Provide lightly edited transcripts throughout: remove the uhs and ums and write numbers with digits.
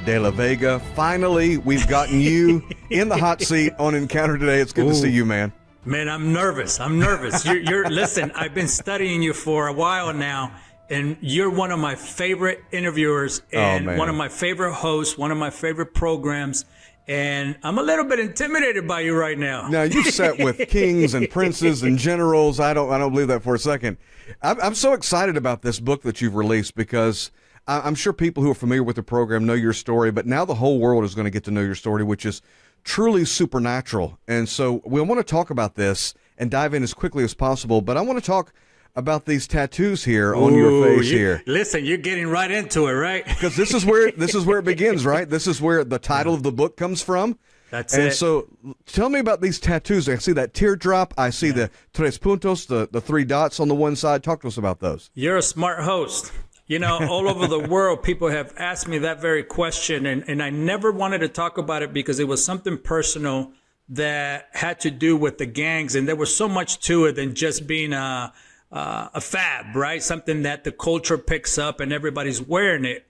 de la Vega. Finally, we've gotten you in the hot seat on Encounter today. It's good to see you, man. Man, I'm nervous. Listen, I've been studying you for a while now, and you're one of my favorite interviewers and one of my favorite hosts, one of my favorite programs. And I'm a little bit intimidated by you right now. Now, you sat with kings and princes and generals. I don't believe that for a second. I'm so excited about this book that you've released because I'm sure people who are familiar with the program know your story, but now the whole world is going to get to know your story, which is truly supernatural. And so we want to talk about this and dive in as quickly as possible, but I want to talk about these tattoos here on your face here. Listen, you're getting right into it, right? Because this is where it begins, right? This is where the title of the book comes from. That's it. And so tell me about these tattoos. I see that teardrop. I see the tres puntos, the three dots on the one side. Talk to us about those. You're a smart host. You know, all over the world, people have asked me that very question, and I never wanted to talk about it because it was something personal that had to do with the gangs, and there was so much to it than just being a fad, right? Something that the culture picks up and everybody's wearing it.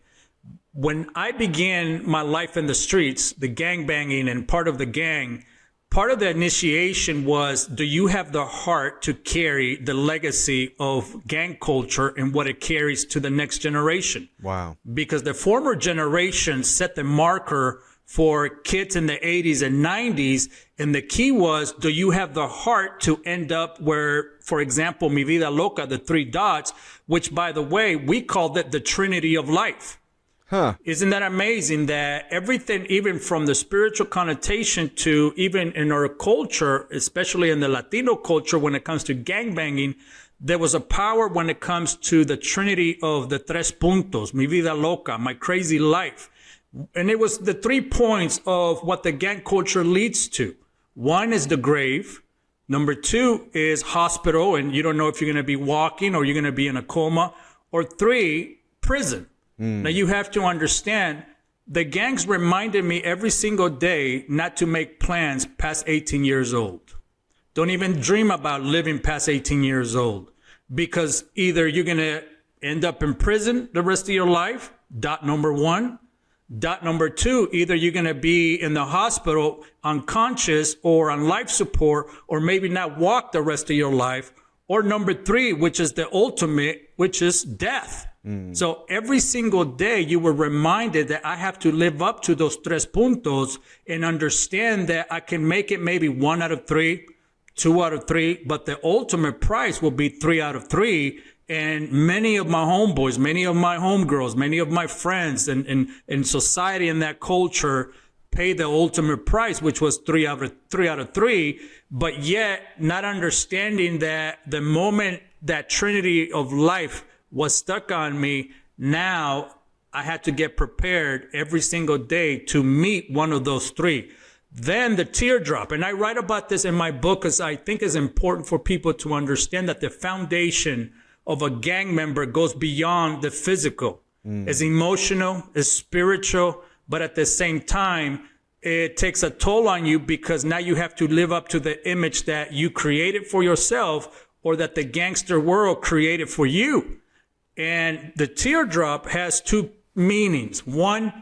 When I began my life in the streets, the gang banging and part of the gang, part of the initiation was, do you have the heart to carry the legacy of gang culture and what it carries to the next generation? Wow. Because the former generation set the marker for kids in the 80s and 90s. And the key was, do you have the heart to end up where, for example, Mi Vida Loca, the three dots, which, by the way, we called it the Trinity of life. Huh. Isn't that amazing that everything, even from the spiritual connotation to even in our culture, especially in the Latino culture, when it comes to gangbanging, there was a power when it comes to the Trinity of the tres puntos, Mi Vida Loca, my crazy life. And it was the 3 points of what the gang culture leads to. One is the grave. Number 2 is hospital, and you don't know if you're going to be walking or you're going to be in a coma. Or 3, prison. Now, you have to understand, the gangs reminded me every single day not to make plans past 18 years old. Don't even dream about living past 18 years old, because either you're going to end up in prison the rest of your life, dot number 1. Dot number 2, either you're going to be in the hospital unconscious or on life support, or maybe not walk the rest of your life. Or number 3, which is the ultimate, which is death. So every single day you were reminded that I have to live up to those tres puntos and understand that I can make it maybe 1 out of 3, 2 out of 3, but the ultimate price will be 3 out of 3. And many of my homeboys, many of my homegirls, many of my friends and society and that culture pay the ultimate price, which was 3 out of 3, but yet not understanding that the moment that Trinity of life was stuck on me, now I had to get prepared every single day to meet one of those 3. Then the teardrop, and I write about this in my book because I think it's important for people to understand that the foundation of a gang member goes beyond the physical. It's emotional, it's spiritual, but at the same time, it takes a toll on you because now you have to live up to the image that you created for yourself or that the gangster world created for you. And the teardrop has 2 meanings. One,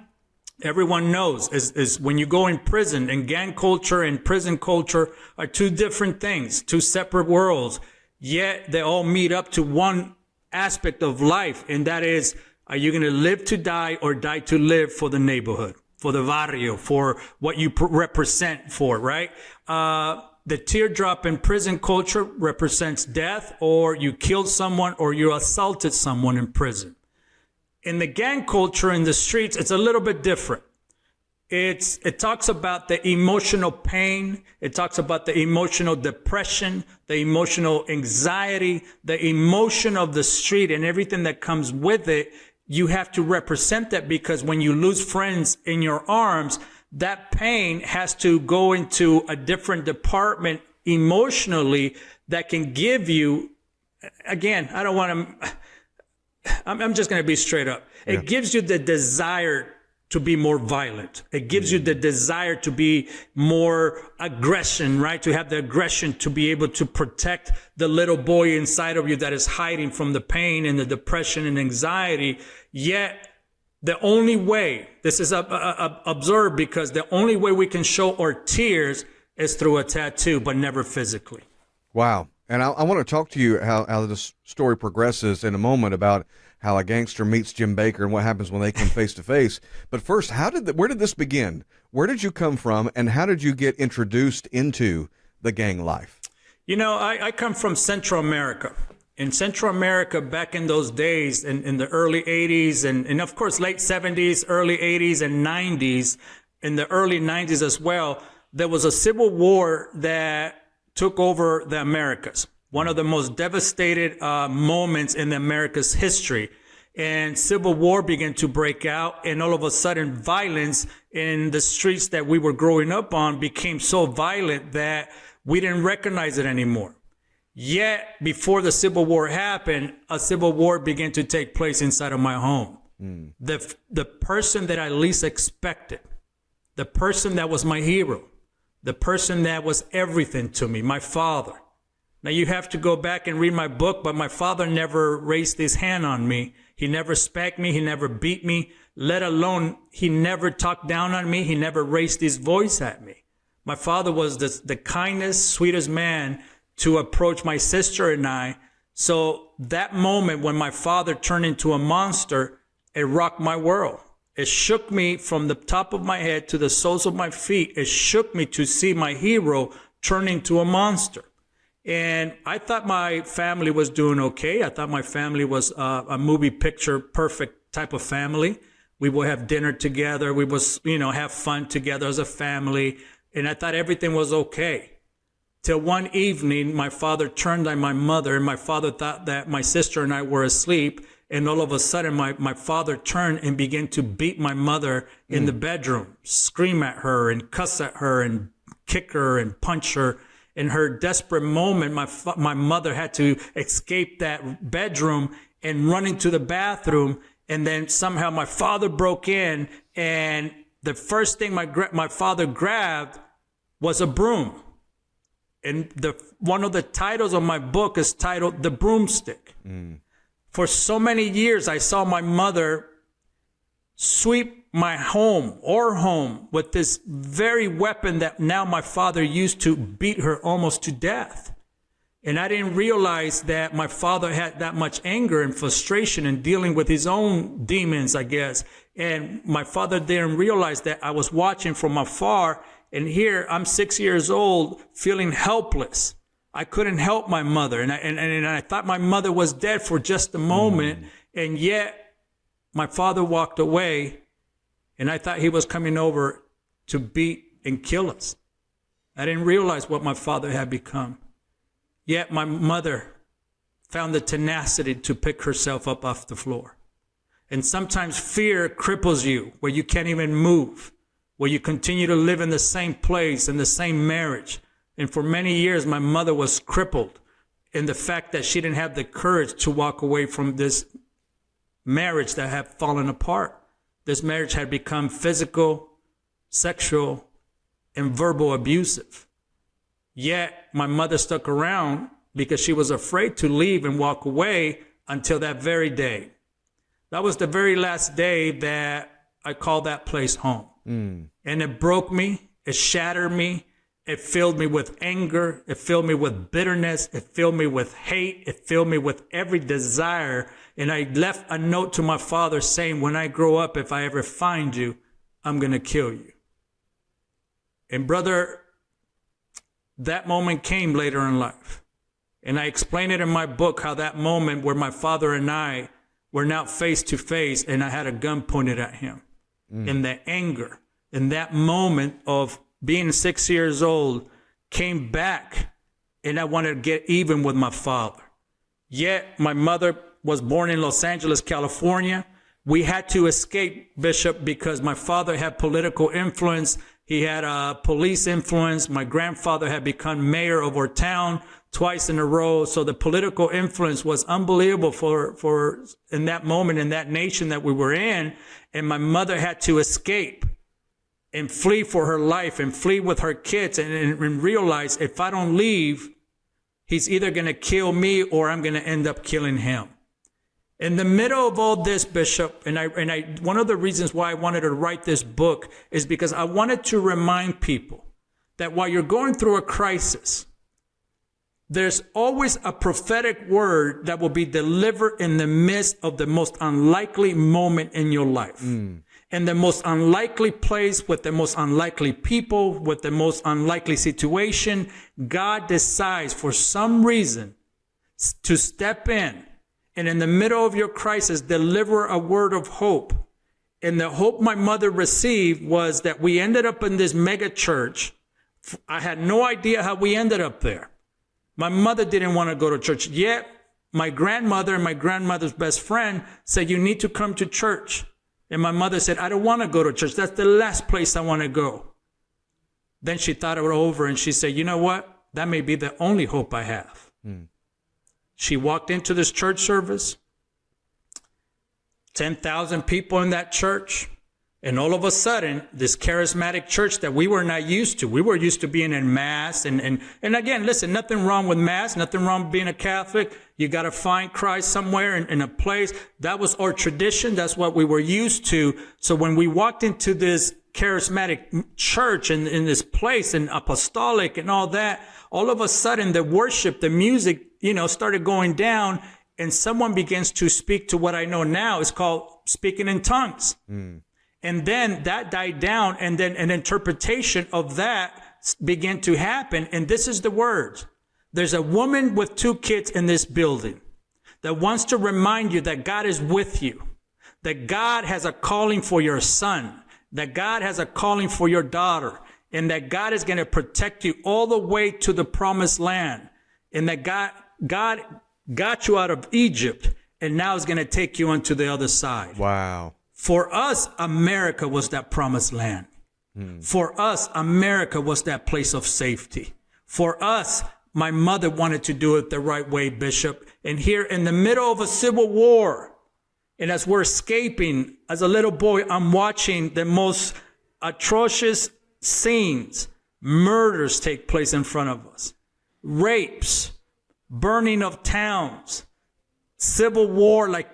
everyone knows, is when you go in prison, and gang culture and prison culture are 2 different things, 2 separate worlds. Yet they all meet up to one aspect of life, and that is, are you going to live to die or die to live for the neighborhood, for the barrio, for what you represent for, right? The teardrop in prison culture represents death, or you killed someone, or you assaulted someone in prison. In the gang culture in the streets, it's a little bit different. It talks about the emotional pain. It talks about the emotional depression, the emotional anxiety, the emotion of the street and everything that comes with it. You have to represent that because when you lose friends in your arms, that pain has to go into a different department emotionally that can give you, again, I don't want to, I'm just going to be straight up. Yeah. It gives you the desire to be more violent. It gives you the desire to be more aggression, right? To have the aggression to be able to protect the little boy inside of you that is hiding from the pain and the depression and anxiety. Yet the only way, this is observed, because the only way we can show our tears is through a tattoo, but never physically. Wow. And I want to talk to you how this story progresses in a moment about how a gangster meets Jim Baker and what happens when they come face to face. But first, where did this begin? Where did you come from, and how did you get introduced into the gang life? You know, I come from Central America. In Central America, back in those days, in the early 80s, and of course, late 70s, early 80s, and 90s, in the early 90s as well, there was a civil war that took over the Americas. One of the most devastated moments in the America's history. And civil war began to break out, and all of a sudden violence in the streets that we were growing up on became so violent that we didn't recognize it anymore. Yet, before the Civil War happened, a civil war began to take place inside of my home. The person that I least expected, the person that was my hero, the person that was everything to me, my father. Now, you have to go back and read my book, but my father never raised his hand on me. He never spanked me. He never beat me, let alone he never talked down on me. He never raised his voice at me. My father was the kindest, sweetest man to approach my sister and I. So that moment when my father turned into a monster, it rocked my world. It shook me from the top of my head to the soles of my feet. It shook me to see my hero turn into a monster. And I thought my family was doing okay. I thought my family was a movie picture perfect type of family. We would have dinner together. We would, have fun together as a family. And I thought everything was okay. Till one evening, my father turned on my mother, and my father thought that my sister and I were asleep. And all of a sudden, my father turned and began to beat my mother in the bedroom, scream at her and cuss at her and kick her and punch her. In her desperate moment, my mother had to escape that bedroom and run into the bathroom. And then somehow my father broke in, and the first thing my father grabbed was a broom. And one of the titles of my book is titled The Broomstick. For so many years, I saw my mother sweep my home with this very weapon that now my father used to beat her almost to death. And I didn't realize that my father had that much anger and frustration in dealing with his own demons, I guess. And my father didn't realize that I was watching from afar. And here I'm 6 years old, feeling helpless. I couldn't help my mother. And I thought my mother was dead for just a moment. And yet my father walked away, and I thought he was coming over to beat and kill us. I didn't realize what my father had become. Yet my mother found the tenacity to pick herself up off the floor. And sometimes fear cripples you where you can't even move, where you continue to live in the same place, in the same marriage. And for many years, my mother was crippled in the fact that she didn't have the courage to walk away from this marriage that had fallen apart. This marriage had become physical, sexual, and verbal abusive. Yet my mother stuck around because she was afraid to leave and walk away until that very day. That was the very last day that I called that place home. And it broke me. It shattered me. It filled me with anger. It filled me with bitterness. It filled me with hate. It filled me with every desire. And I left a note to my father saying, when I grow up, if I ever find you, I'm going to kill you. And brother, that moment came later in life. And I explain it in my book, how that moment where my father and I were now face to face and I had a gun pointed at him. And the anger in that moment of being 6 years old came back, and I wanted to get even with my father. Yet my mother was born in Los Angeles, California. We had to escape, Bishop, because my father had political influence. He had police influence. My grandfather had become mayor of our town twice in a row. So the political influence was unbelievable for in that moment, in that nation that we were in. And my mother had to escape and flee for her life and flee with her kids and realize, if I don't leave, he's either going to kill me or I'm going to end up killing him. In the middle of all this, Bishop, and one of the reasons why I wanted to write this book is because I wanted to remind people that while you're going through a crisis, there's always a prophetic word that will be delivered in the midst of the most unlikely moment in your life. In the most unlikely place, with the most unlikely people, with the most unlikely situation, God decides for some reason to step in and in the middle of your crisis, deliver a word of hope. And the hope my mother received was that we ended up in this mega church. I had no idea how we ended up there. My mother didn't want to go to church. Yet my grandmother and my grandmother's best friend said, you need to come to church. And my mother said, I don't want to go to church. That's the last place I want to go. Then she thought it over and she said, you know what? That may be the only hope I have. She walked into this church service, 10,000 people in that church. And all of a sudden, this charismatic church that we were not used to, we were used to being in mass. And again, listen, nothing wrong with mass, nothing wrong with being a Catholic. You got to find Christ somewhere in a place. That was our tradition. That's what we were used to. So when we walked into this charismatic church and in this place and apostolic and all that, all of a sudden the worship, the music, started going down and someone begins to speak to what I know now is called speaking in tongues. And then that died down, and then an interpretation of that began to happen. And this is the words. There's a woman with 2 kids in this building that wants to remind you that God is with you, that God has a calling for your son, that God has a calling for your daughter, and that God is going to protect you all the way to the promised land, and that God got you out of Egypt, and now is going to take you onto the other side. Wow. For us, America was that promised land. For us, America was that place of safety. For us, my mother wanted to do it the right way, Bishop. And here in the middle of a civil war, and as we're escaping, as a little boy, I'm watching the most atrocious scenes. Murders take place in front of us. Rapes, burning of towns, civil war. Like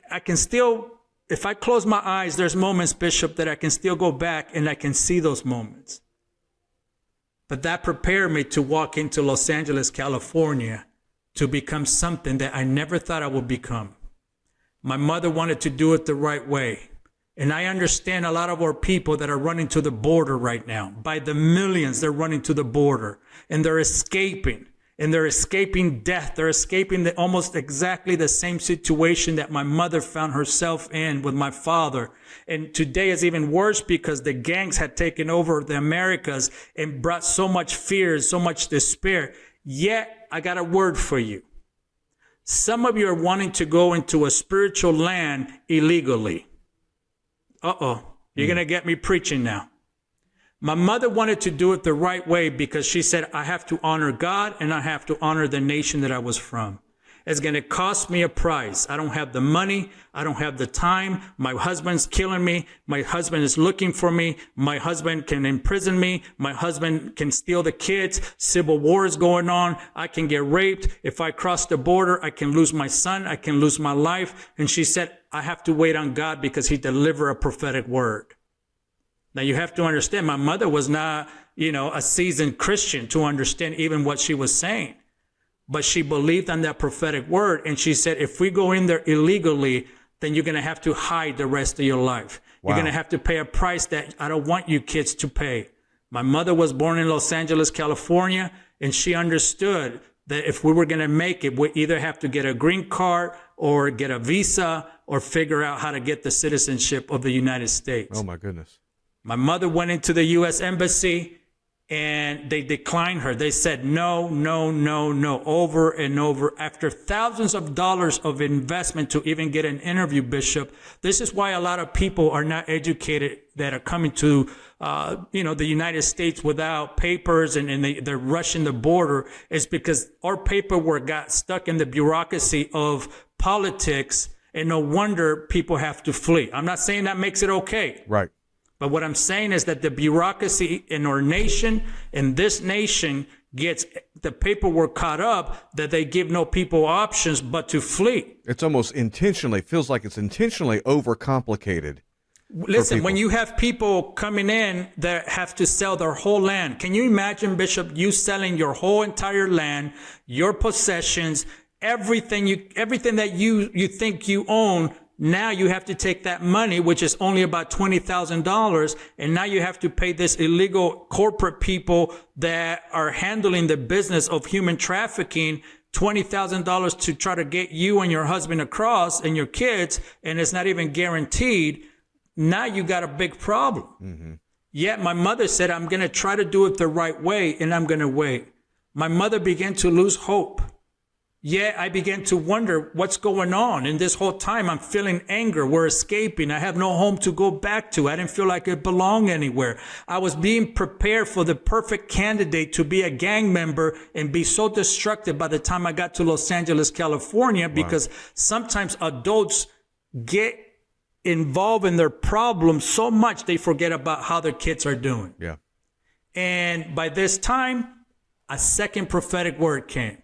I can still... If I close my eyes, there's moments, Bishop, that I can still go back and I can see those moments. But that prepared me to walk into Los Angeles, California, to become something that I never thought I would become. My mother wanted to do it the right way. And I understand a lot of our people that are running to the border right now. By the millions, they're running to the border and they're escaping. And they're escaping death. They're escaping almost exactly the same situation that my mother found herself in with my father. And today is even worse because the gangs had taken over the Americas and brought so much fear, so much despair. Yet, I got a word for you. Some of you are wanting to go into a spiritual land illegally. You're going to get me preaching now. My mother wanted to do it the right way because she said, I have to honor God and I have to honor the nation that I was from. It's going to cost me a price. I don't have the money. I don't have the time. My husband's killing me. My husband is looking for me. My husband can imprison me. My husband can steal the kids. Civil war is going on. I can get raped. If I cross the border, I can lose my son. I can lose my life. And she said, I have to wait on God because he delivered a prophetic word. Now, you have to understand, my mother was not, a seasoned Christian to understand even what she was saying. But she believed on that prophetic word. And she said, if we go in there illegally, then you're going to have to hide the rest of your life. Wow. You're going to have to pay a price that I don't want you kids to pay. My mother was born in Los Angeles, California, and she understood that if we were going to make it, we either have to get a green card or get a visa or figure out how to get the citizenship of the United States. Oh, my goodness. My mother went into the U.S. Embassy and they declined her. They said, no, over and over. After thousands of dollars of investment to even get an interview, Bishop, this is why a lot of people are not educated that are coming to, the United States without papers and they're rushing the border. It's because our paperwork got stuck in the bureaucracy of politics, and no wonder people have to flee. I'm not saying that makes it okay. Right. But what I'm saying is that the bureaucracy in our nation, in this nation, gets the paperwork caught up that they give no people options but to flee. It's almost intentionally, feels like it's intentionally overcomplicated. Listen, when you have people coming in that have to sell their whole land, can you imagine, Bishop, you selling your whole entire land, your possessions, everything that you think you own? Now you have to take that money, which is only about $20,000, and now you have to pay this illegal corporate people that are handling the business of human trafficking $20,000 to try to get you and your husband across and your kids, and it's not even guaranteed. Now you got a big problem. Mm-hmm. Yet my mother said, I'm going to try to do it the right way, and I'm going to wait. My mother began to lose hope. Yet I began to wonder what's going on. And this whole time I'm feeling anger. We're escaping. I have no home to go back to. I didn't feel like it belonged anywhere. I was being prepared for the perfect candidate to be a gang member and be so destructive by the time I got to Los Angeles, California, because sometimes adults get involved in their problems so much they forget about how their kids are doing. Yeah. And by this time, a second prophetic word came.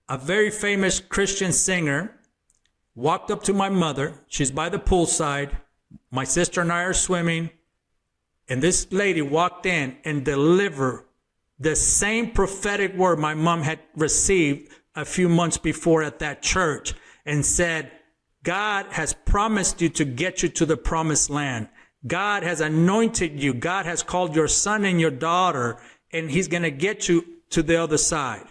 A very famous Christian singer walked up to my mother. She's by the poolside. My sister and I are swimming. And this lady walked in and delivered the same prophetic word my mom had received a few months before at that church, and said, God has promised you to get you to the promised land. God has anointed you. God has called your son and your daughter, and he's going to get you to the other side.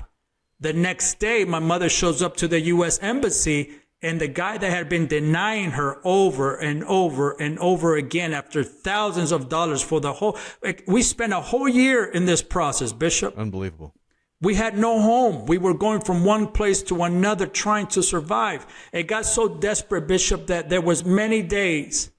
The next day, my mother shows up to the U.S. Embassy, and the guy that had been denying her over and over and over again after thousands of dollars for the whole, we spent a whole year in this process, Bishop. Unbelievable. We had no home. We were going from one place to another trying to survive. It got so desperate, Bishop, that there was many days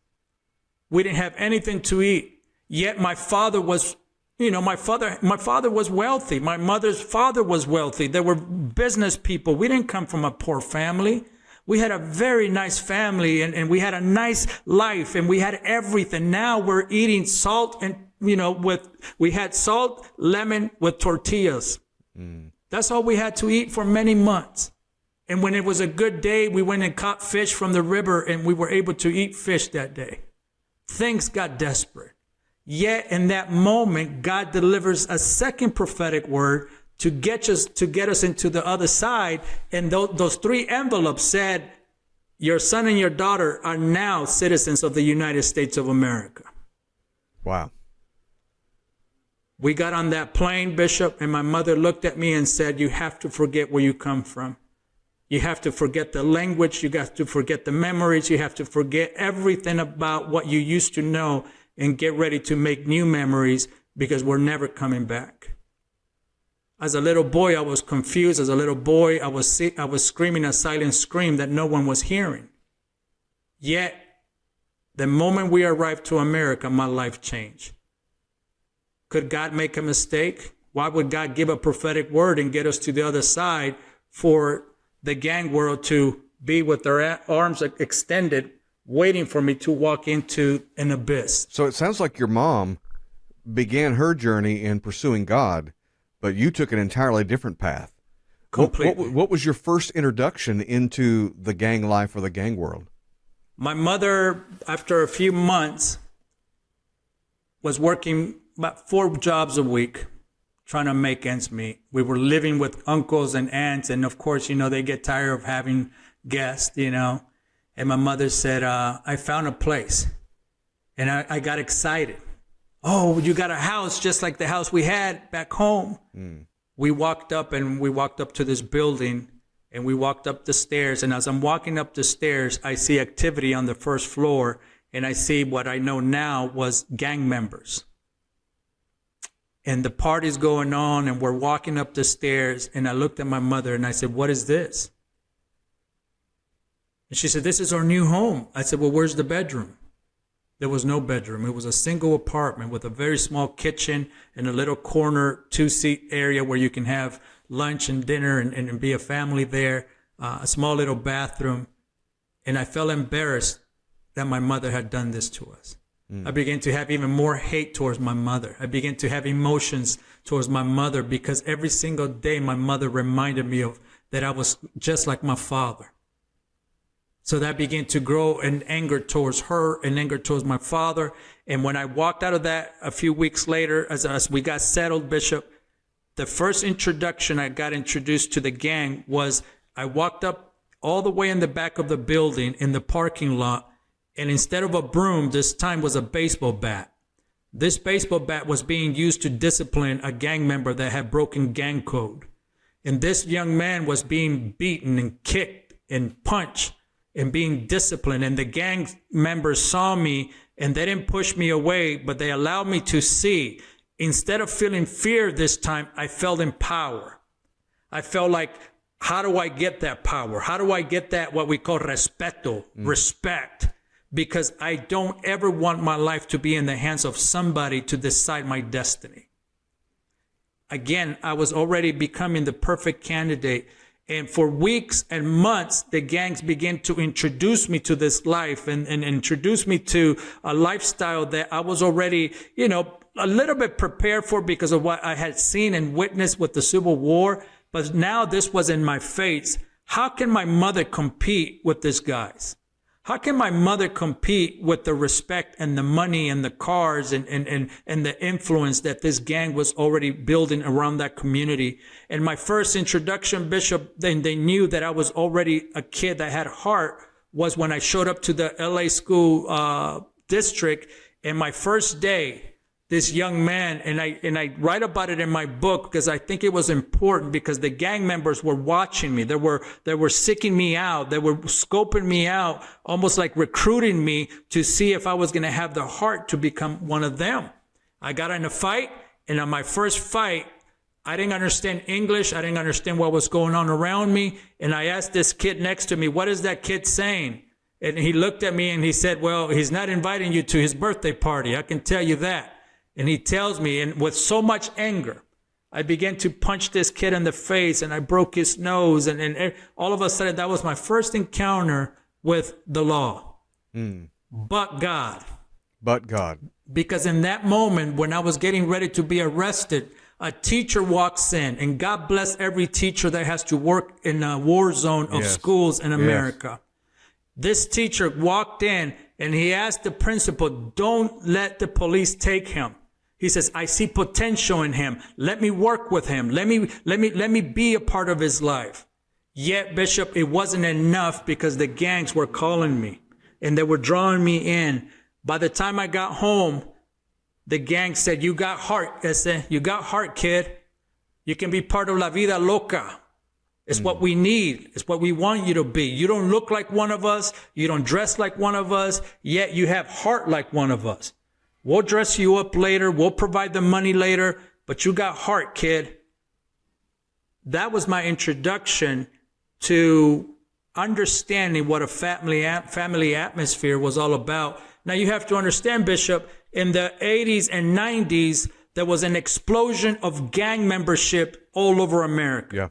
we didn't have anything to eat. Yet my father was, my father was wealthy. My mother's father was wealthy. They were business people. We didn't come from a poor family. We had a very nice family, and we had a nice life, and we had everything. Now we're eating salt and, we had salt, lemon with tortillas. That's all we had to eat for many months. And when it was a good day, we went and caught fish from the river, and we were able to eat fish that day. Things got desperate. Yet in that moment, God delivers a second prophetic word to get us into the other side. And those three envelopes said, your son and your daughter are now citizens of the United States of America. Wow. We got on that plane, Bishop, and my mother looked at me and said, you have to forget where you come from. You have to forget the language. You have to forget the memories. You have to forget everything about what you used to know and get ready to make new memories, because we're never coming back. As a little boy, I was confused. As a little boy, I was screaming a silent scream that no one was hearing. Yet, the moment we arrived to America, my life changed. Could God make a mistake? Why would God give a prophetic word and get us to the other side for the gang world to be with their arms extended, waiting for me to walk into an abyss? So it sounds like your mom began her journey in pursuing God, but you took an entirely different path. Completely. What was your first introduction into the gang life or the gang world? My mother, after a few months, was working about 4 jobs a week, trying to make ends meet. We were living with uncles and aunts, and of course, they get tired of having guests, And my mother said, I found a place. And I got excited. Oh, you got a house just like the house we had back home. We walked up to this building, and we walked up the stairs. And as I'm walking up the stairs, I see activity on the first floor, and I see what I know now was gang members. And the party's going on, and we're walking up the stairs, and I looked at my mother and I said, what is this? And she said, this is our new home. I said, well, where's the bedroom? There was no bedroom. It was a single apartment with a very small kitchen and a little corner 2-seat area where you can have lunch and dinner and be a family there, a small little bathroom. And I felt embarrassed that my mother had done this to us. I began to have even more hate towards my mother. I began to have emotions towards my mother because every single day my mother reminded me of that I was just like my father. So that began to grow in anger towards her and anger towards my father. And when I walked out of that a few weeks later, as we got settled, Bishop, the first introduction I got introduced to the gang was I walked up all the way in the back of the building in the parking lot. And instead of a broom, this time was a baseball bat. This baseball bat was being used to discipline a gang member that had broken gang code. And this young man was being beaten and kicked and punched and being disciplined. And the gang members saw me and they didn't push me away, but they allowed me to see. Instead of feeling fear this time, I felt in power. I felt like, how do I get that power? How do I get that, what we call respeto, respect? Because I don't ever want my life to be in the hands of somebody to decide my destiny. Again, I was already becoming the perfect candidate. And for weeks and months, the gangs began to introduce me to this life and introduce me to a lifestyle that I was already, a little bit prepared for because of what I had seen and witnessed with the Civil War. But now this was in my face. How can my mother compete with these guys? How can my mother compete with the respect and the money and the cars and the influence that this gang was already building around that community? And my first introduction, Bishop, then they knew that I was already a kid that had heart, was when I showed up to the LA school district. And my first day, this young man, and I write about it in my book because I think it was important because the gang members were watching me. They were seeking me out. They were scoping me out, almost like recruiting me to see if I was going to have the heart to become one of them. I got in a fight, and on my first fight, I didn't understand English. I didn't understand what was going on around me. And I asked this kid next to me, what is that kid saying? And he looked at me and he said, well, he's not inviting you to his birthday party. I can tell you that. And he tells me, and with so much anger, I began to punch this kid in the face and I broke his nose. And all of a sudden, that was my first encounter with the law. But God. But God. Because in that moment, when I was getting ready to be arrested, a teacher walks in, and God bless every teacher that has to work in a war zone of schools in America. This teacher walked in and he asked the principal, don't let the police take him. He says, I see potential in him. Let me work with him. Let me be a part of his life. Yet, Bishop, it wasn't enough because the gangs were calling me and they were drawing me in. By the time I got home, the gang said, you got heart. I said, you got heart, kid. You can be part of La Vida Loca. It's what we need. It's what we want you to be. You don't look like one of us. You don't dress like one of us. Yet you have heart like one of us. We'll dress you up later. We'll provide the money later. But you got heart, kid. That was my introduction to understanding what a family atmosphere was all about. Now you have to understand, Bishop, in the 80s and 90s, there was an explosion of gang membership all over America. Yeah.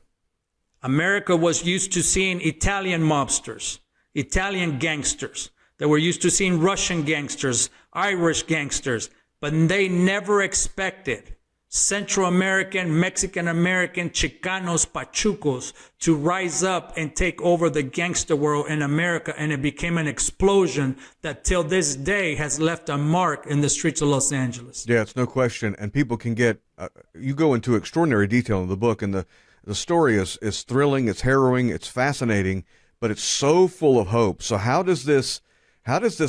America was used to seeing Italian mobsters, Italian gangsters. They were used to seeing Russian gangsters, Irish gangsters, but they never expected Central American, Mexican American, Chicanos, Pachucos to rise up and take over the gangster world in America. And it became an explosion that till this day has left a mark in the streets of Los Angeles. Yeah, it's no question. And people can get, you go into extraordinary detail in the book, and the story is thrilling, it's harrowing, it's fascinating, but it's so full of hope. So how does this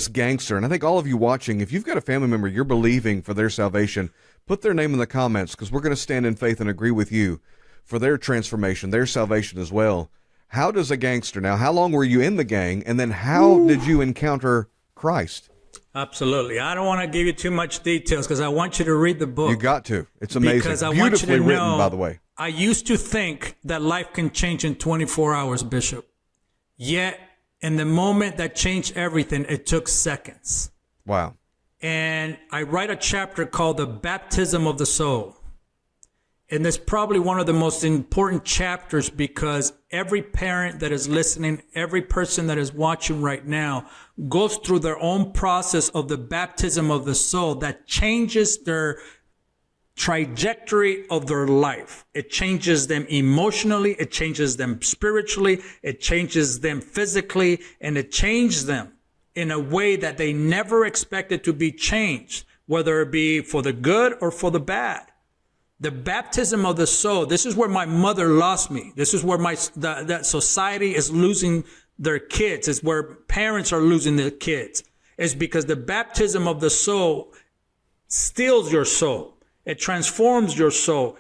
gangster, and I think all of you watching, if you've got a family member you're believing for their salvation, put their name in the comments, because we're going to stand in faith and agree with you for their transformation, their salvation as well. How does a gangster, now, how long were you in the gang, and then how did you encounter Christ? Absolutely. I don't want to give you too much details because I want you to read the book. You got to. It's amazing. Because I Beautifully want you to written, know, by the way. I used to think that life can change in 24 hours, Bishop. Yet, in the moment that changed everything, it took seconds. Wow. And I write a chapter called The Baptism of the Soul. And that's probably one of the most important chapters, because every parent that is listening, every person that is watching right now goes through their own process of the baptism of the soul that changes their trajectory of their life. It changes them emotionally, it changes them spiritually, it changes them physically, and it changes them in a way that they never expected to be changed, whether it be for the good or for the bad. The baptism of the soul, this is where my mother lost me. This is where that society is losing their kids. It's where parents are losing their kids. It's because the baptism of the soul steals your soul. It transforms your soul.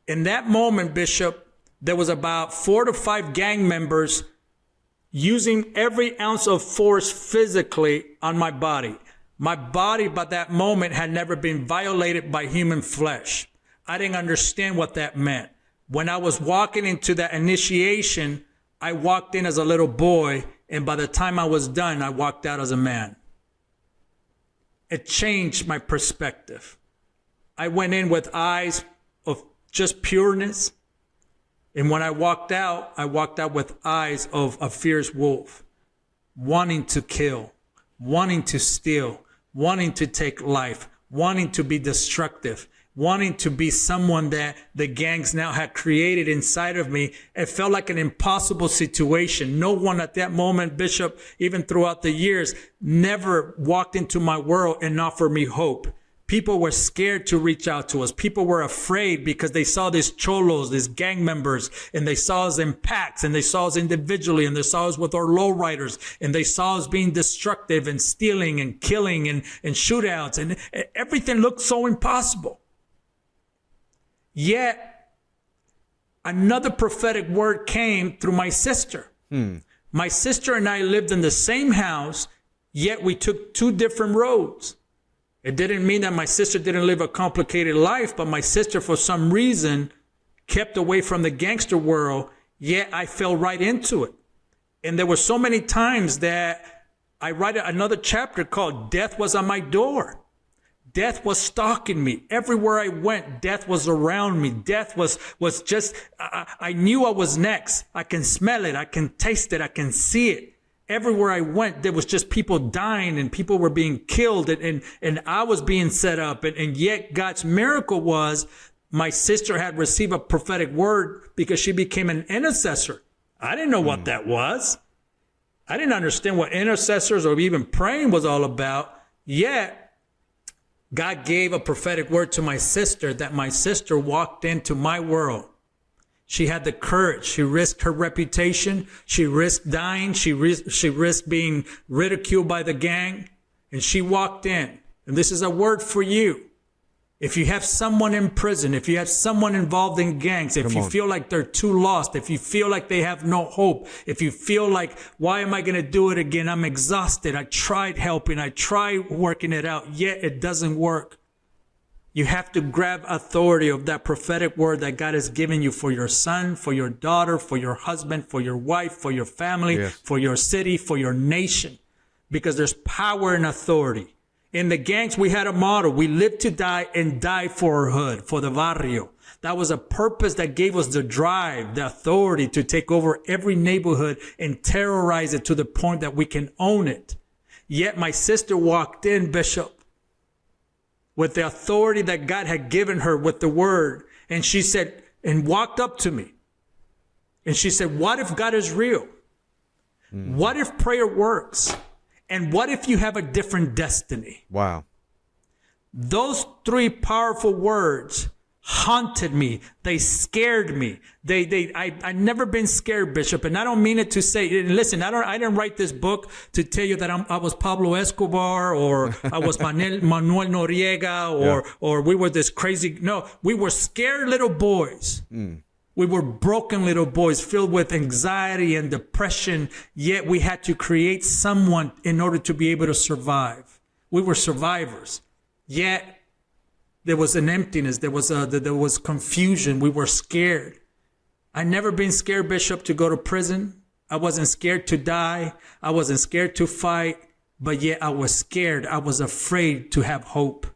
In that moment, Bishop, there was about 4 to 5 gang members using every ounce of force physically on my body. My body by that moment had never been violated by human flesh. I didn't understand what that meant. When I was walking into that initiation, I walked in as a little boy, and by the time I was done, I walked out as a man. It changed my perspective. I went in with eyes of just pureness, and when I walked out with eyes of a fierce wolf, wanting to kill, wanting to steal, wanting to take life, wanting to be destructive, wanting to be someone that the gangs now had created inside of me. It felt like an impossible situation. No one at that moment, Bishop, even throughout the years, never walked into my world and offered me hope. People were scared to reach out to us. People were afraid because they saw these cholos, these gang members, and they saw us in packs, and they saw us individually, and they saw us with our lowriders, and they saw us being destructive and stealing and killing and shootouts, and everything looked so impossible. Yet, another prophetic word came through my sister. My sister and I lived in the same house, yet we took 2 different roads. It didn't mean that my sister didn't live a complicated life, but my sister, for some reason, kept away from the gangster world, yet I fell right into it. And there were so many times that I write another chapter called Death Was on My Door. Death was stalking me. Everywhere I went, death was around me. Death was just, I knew I was next. I can smell it. I can taste it. I can see it. Everywhere I went, there was just people dying and people were being killed and I was being set up. And yet God's miracle was my sister had received a prophetic word because she became an intercessor. I didn't know what that was. I didn't understand what intercessors or even praying was all about. Yet God gave a prophetic word to my sister that my sister walked into my world. She had the courage. She risked her reputation. She risked dying. She risked being ridiculed by the gang. And she walked in. And this is a word for you. If you have someone in prison, if you have someone involved in gangs, if you feel like they're too lost, if you feel like they have no hope, if you feel like, why am I going to do it again? I'm exhausted. I tried helping. I tried working it out, yet it doesn't work. You have to grab authority of that prophetic word that God has given you for your son, for your daughter, for your husband, for your wife, for your family, for your city, for your nation, because there's power and authority. In the gangs, we had a motto: we live to die and die for our hood, for the barrio. That was a purpose that gave us the drive, the authority to take over every neighborhood and terrorize it to the point that we can own it. Yet my sister walked in, Bishop, with the authority that God had given her with the word. And she said, and walked up to me. And she said, what if God is real? What if prayer works? And what if you have a different destiny? Wow. Those 3 powerful words haunted me. They scared me. I never been scared, Bishop. And I don't mean it to say, listen, I didn't write this book to tell you that I was Pablo Escobar or I was Manuel Noriega or we were this crazy. No, we were scared little boys. We were broken little boys filled with anxiety and depression, yet we had to create someone in order to be able to survive. We were survivors, yet there was an emptiness. There was confusion. We were scared. I never been scared, Bishop, to go to prison. I wasn't scared to die. I wasn't scared to fight, but yet I was scared. I was afraid to have hope.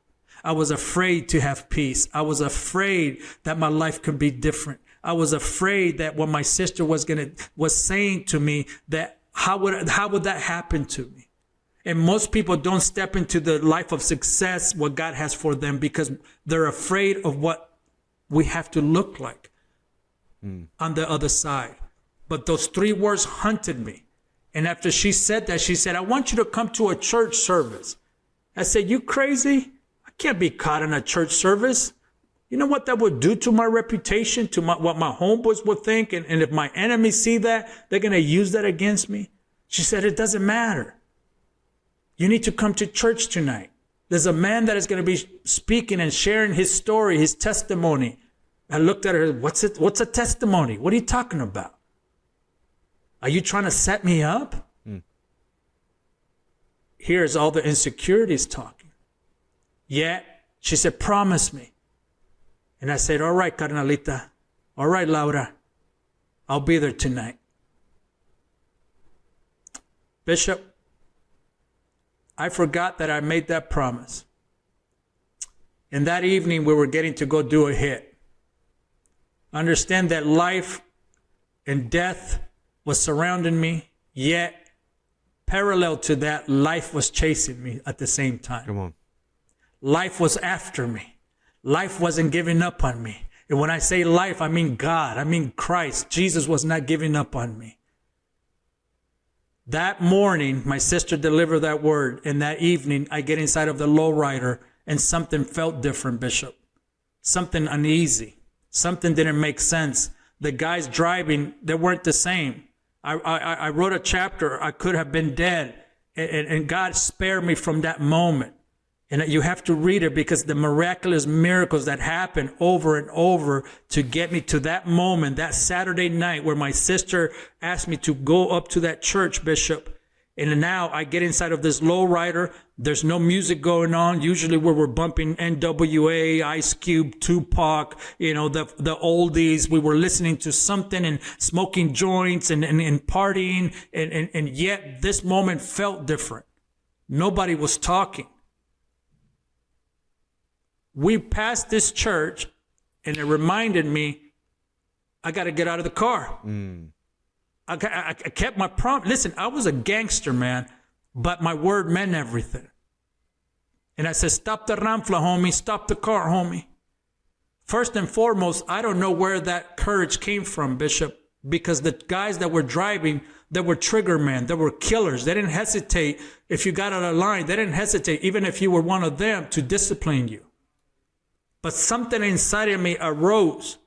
I was afraid to have peace. I was afraid that my life could be different. I was afraid that what my sister was saying to me, that how would that happen to me? And most people don't step into the life of success, what God has for them, because they're afraid of what we have to look like on the other side. But those 3 words hunted me. And after she said that, she said, I want you to come to a church service. I said, you crazy? I can't be caught in a church service. You know what that would do to my reputation, to what my homeboys would think? And if my enemies see that, they're going to use that against me. She said, it doesn't matter. You need to come to church tonight. There's a man that is going to be speaking and sharing his story, his testimony. I looked at her, what's a testimony? What are you talking about? Are you trying to set me up? Here's all the insecurities talking. Yet, she said, promise me. And I said, all right, carnalita. All right, Laura. I'll be there tonight. Bishop, I forgot that I made that promise. And that evening, we were getting to go do a hit. Understand that life and death was surrounding me, yet parallel to that, life was chasing me at the same time. Come on. Life was after me. Life wasn't giving up on me. And when I say life, I mean God. I mean Christ. Jesus was not giving up on me. That morning, my sister delivered that word. And that evening, I get inside of the lowrider and something felt different, Bishop. Something uneasy. Something didn't make sense. The guys driving, they weren't the same. I wrote a chapter. I could have been dead. And God spared me from that moment. And you have to read it because the miraculous miracles that happen over and over to get me to that moment, that Saturday night where my sister asked me to go up to that church, Bishop. And now I get inside of this lowrider. There's no music going on. Usually where we're bumping NWA, Ice Cube, Tupac, the oldies. We were listening to something and smoking joints and partying. And yet this moment felt different. Nobody was talking. We passed this church and it reminded me, I got to get out of the car. I kept my promise. Listen, I was a gangster, man, but my word meant everything. And I said, stop the ramfla, homie. Stop the car, homie. First and foremost, I don't know where that courage came from, Bishop, because the guys that were driving, they were trigger men. They were killers. They didn't hesitate. If you got out of line, they didn't hesitate, even if you were one of them, to discipline you. But something inside of me arose.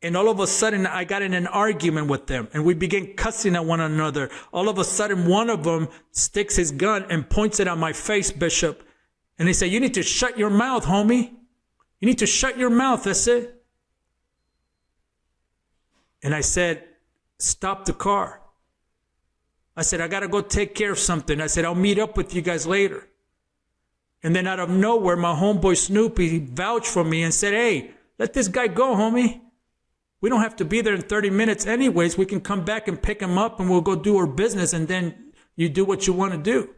And all of a sudden, I got in an argument with them. And we began cussing at one another. All of a sudden, one of them sticks his gun and points it at my face, Bishop. And he said, you need to shut your mouth, homie. You need to shut your mouth, that's it. And I said, stop the car. I said, I got to go take care of something. I said, I'll meet up with you guys later. And then out of nowhere, my homeboy Snoopy vouched for me and said, hey, let this guy go, homie. We don't have to be there in 30 minutes anyways. We can come back and pick him up and we'll go do our business and then you do what you want to do.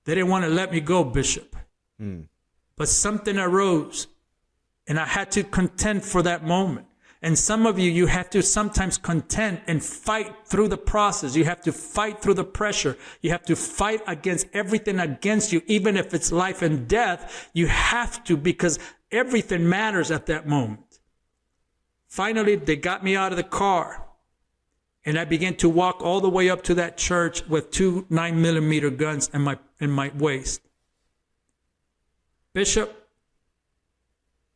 They didn't want to let me go, Bishop. But something arose and I had to contend for that moment. And some of you have to sometimes contend and fight through the process. You have to fight through the pressure. You have to fight against everything against you, even if it's life and death. You have to, because everything matters at that moment. Finally, they got me out of the car. And I began to walk all the way up to that church with 2 9mm guns in my waist. Bishop,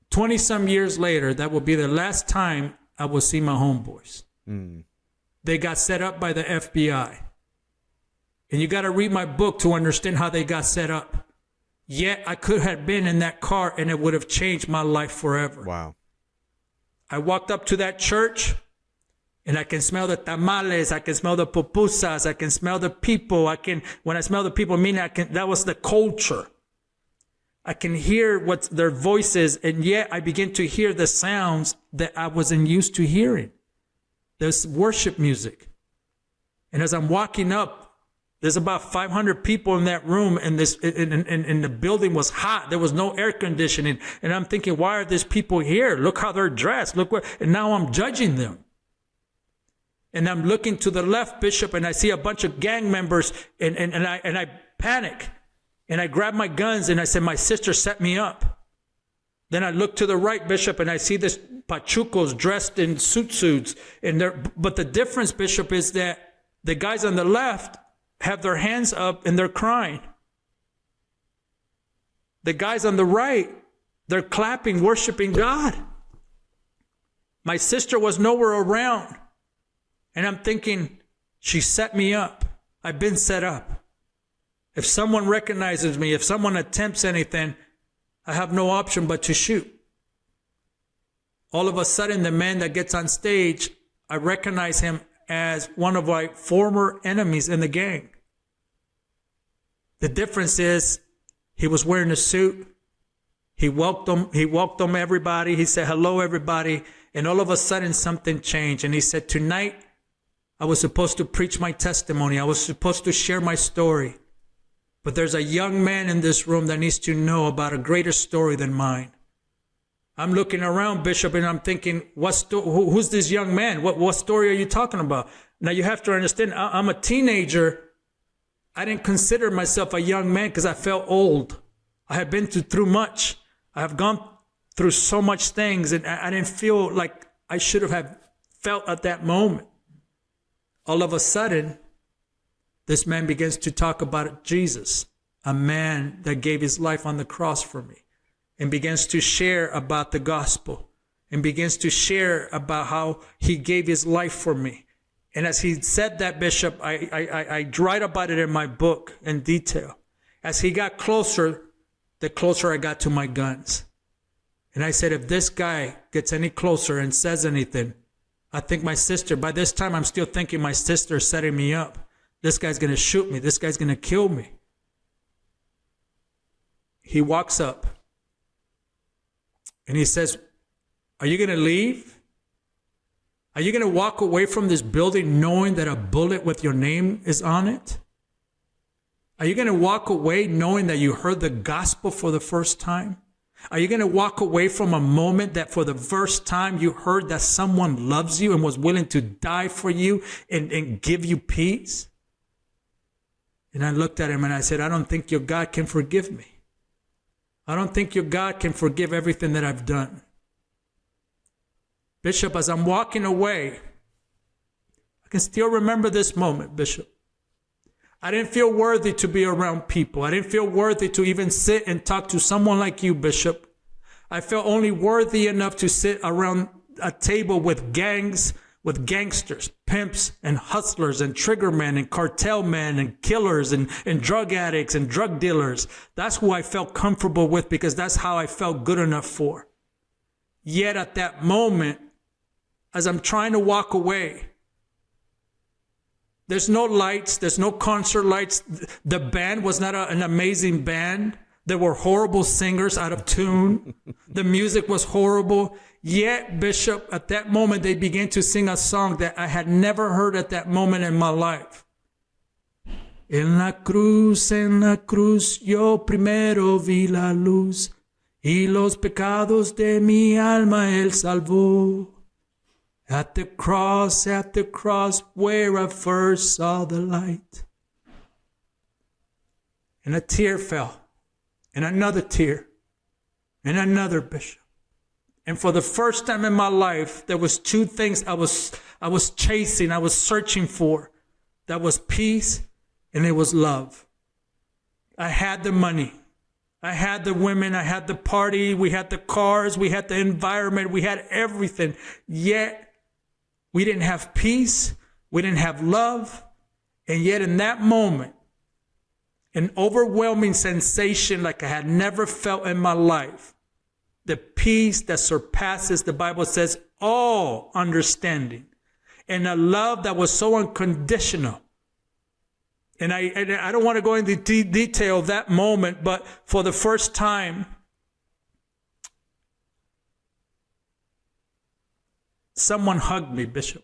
20-some years later, that will be the last time I will see my homeboys. They got set up by the FBI. And you got to read my book to understand how they got set up. Yet I could have been in that car and it would have changed my life forever. Wow. I walked up to that church and I can smell the tamales. I can smell the pupusas. I can smell the people. When I smell the people, that was the culture. I can hear what their voices, and yet I begin to hear the sounds that I wasn't used to hearing. There's worship music. And as I'm walking up, There's about 500 people in that room, and the building was hot. There was no air conditioning. And I'm thinking, why are these people here? Look how they're dressed. And now I'm judging them. And I'm looking to the left, Bishop, and I see a bunch of gang members, and I panic. And I grab my guns, and I said, my sister set me up. Then I look to the right, Bishop, and I see this pachucos dressed in suits. But the difference, Bishop, is that the guys on the left have their hands up and they're crying. The guys on the right, they're clapping, worshiping God. My sister was nowhere around. And I'm thinking, she set me up. I've been set up. If someone recognizes me, if someone attempts anything, I have no option but to shoot. All of a sudden, the man that gets on stage, I recognize him as one of my former enemies in the gang. The difference is he was wearing a suit. He welcomed everybody. He said, hello, everybody. And all of a sudden, something changed. And he said, tonight, I was supposed to preach my testimony. I was supposed to share my story. But there's a young man in this room that needs to know about a greater story than mine. I'm looking around, Bishop, and I'm thinking, who's this young man? What story are you talking about? Now, you have to understand, I'm a teenager. I didn't consider myself a young man because I felt old. I had been through much. I have gone through so much things, and I didn't feel like I should have felt at that moment. All of a sudden, this man begins to talk about Jesus, a man that gave his life on the cross for me, and begins to share about the gospel, and begins to share about how he gave his life for me. And as he said that, Bishop, I write about it in my book in detail. As he got closer, the closer I got to my guns. And I said, if this guy gets any closer and says anything, I think my sister, by this time I'm still thinking my sister is setting me up. This guy's going to shoot me. This guy's going to kill me. He walks up and he says, are you going to leave? Are you going to walk away from this building knowing that a bullet with your name is on it? Are you going to walk away knowing that you heard the gospel for the first time? Are you going to walk away from a moment that for the first time you heard that someone loves you and was willing to die for you and give you peace? And I looked at him and I said, I don't think your God can forgive me. I don't think your God can forgive everything that I've done. Bishop, as I'm walking away, I can still remember this moment, Bishop. I didn't feel worthy to be around people. I didn't feel worthy to even sit and talk to someone like you, Bishop. I felt only worthy enough to sit around a table with gangs, with gangsters, pimps and hustlers and trigger men and cartel men and killers and drug addicts and drug dealers. That's who I felt comfortable with because that's how I felt good enough for. Yet at that moment, as I'm trying to walk away, there's no lights. There's no concert lights. The band was not an amazing band. There were horrible singers out of tune. The music was horrible. Yet, Bishop, at that moment, they began to sing a song that I had never heard at that moment in my life. En la cruz, yo primero vi la luz, y los pecados de mi alma él salvó. At the cross, where I first saw the light. And a tear fell, and another tear, and another, Bishop. And for the first time in my life, there was two things I was chasing, I was searching for. That was peace, and it was love. I had the money. I had the women, I had the party, we had the cars, we had the environment, we had everything. Yet, we didn't have peace, we didn't have love, and yet in that moment, an overwhelming sensation like I had never felt in my life, the peace that surpasses, the Bible says, all understanding, and a love that was so unconditional. And I don't want to go into detail of that moment, but for the first time, someone hugged me, Bishop.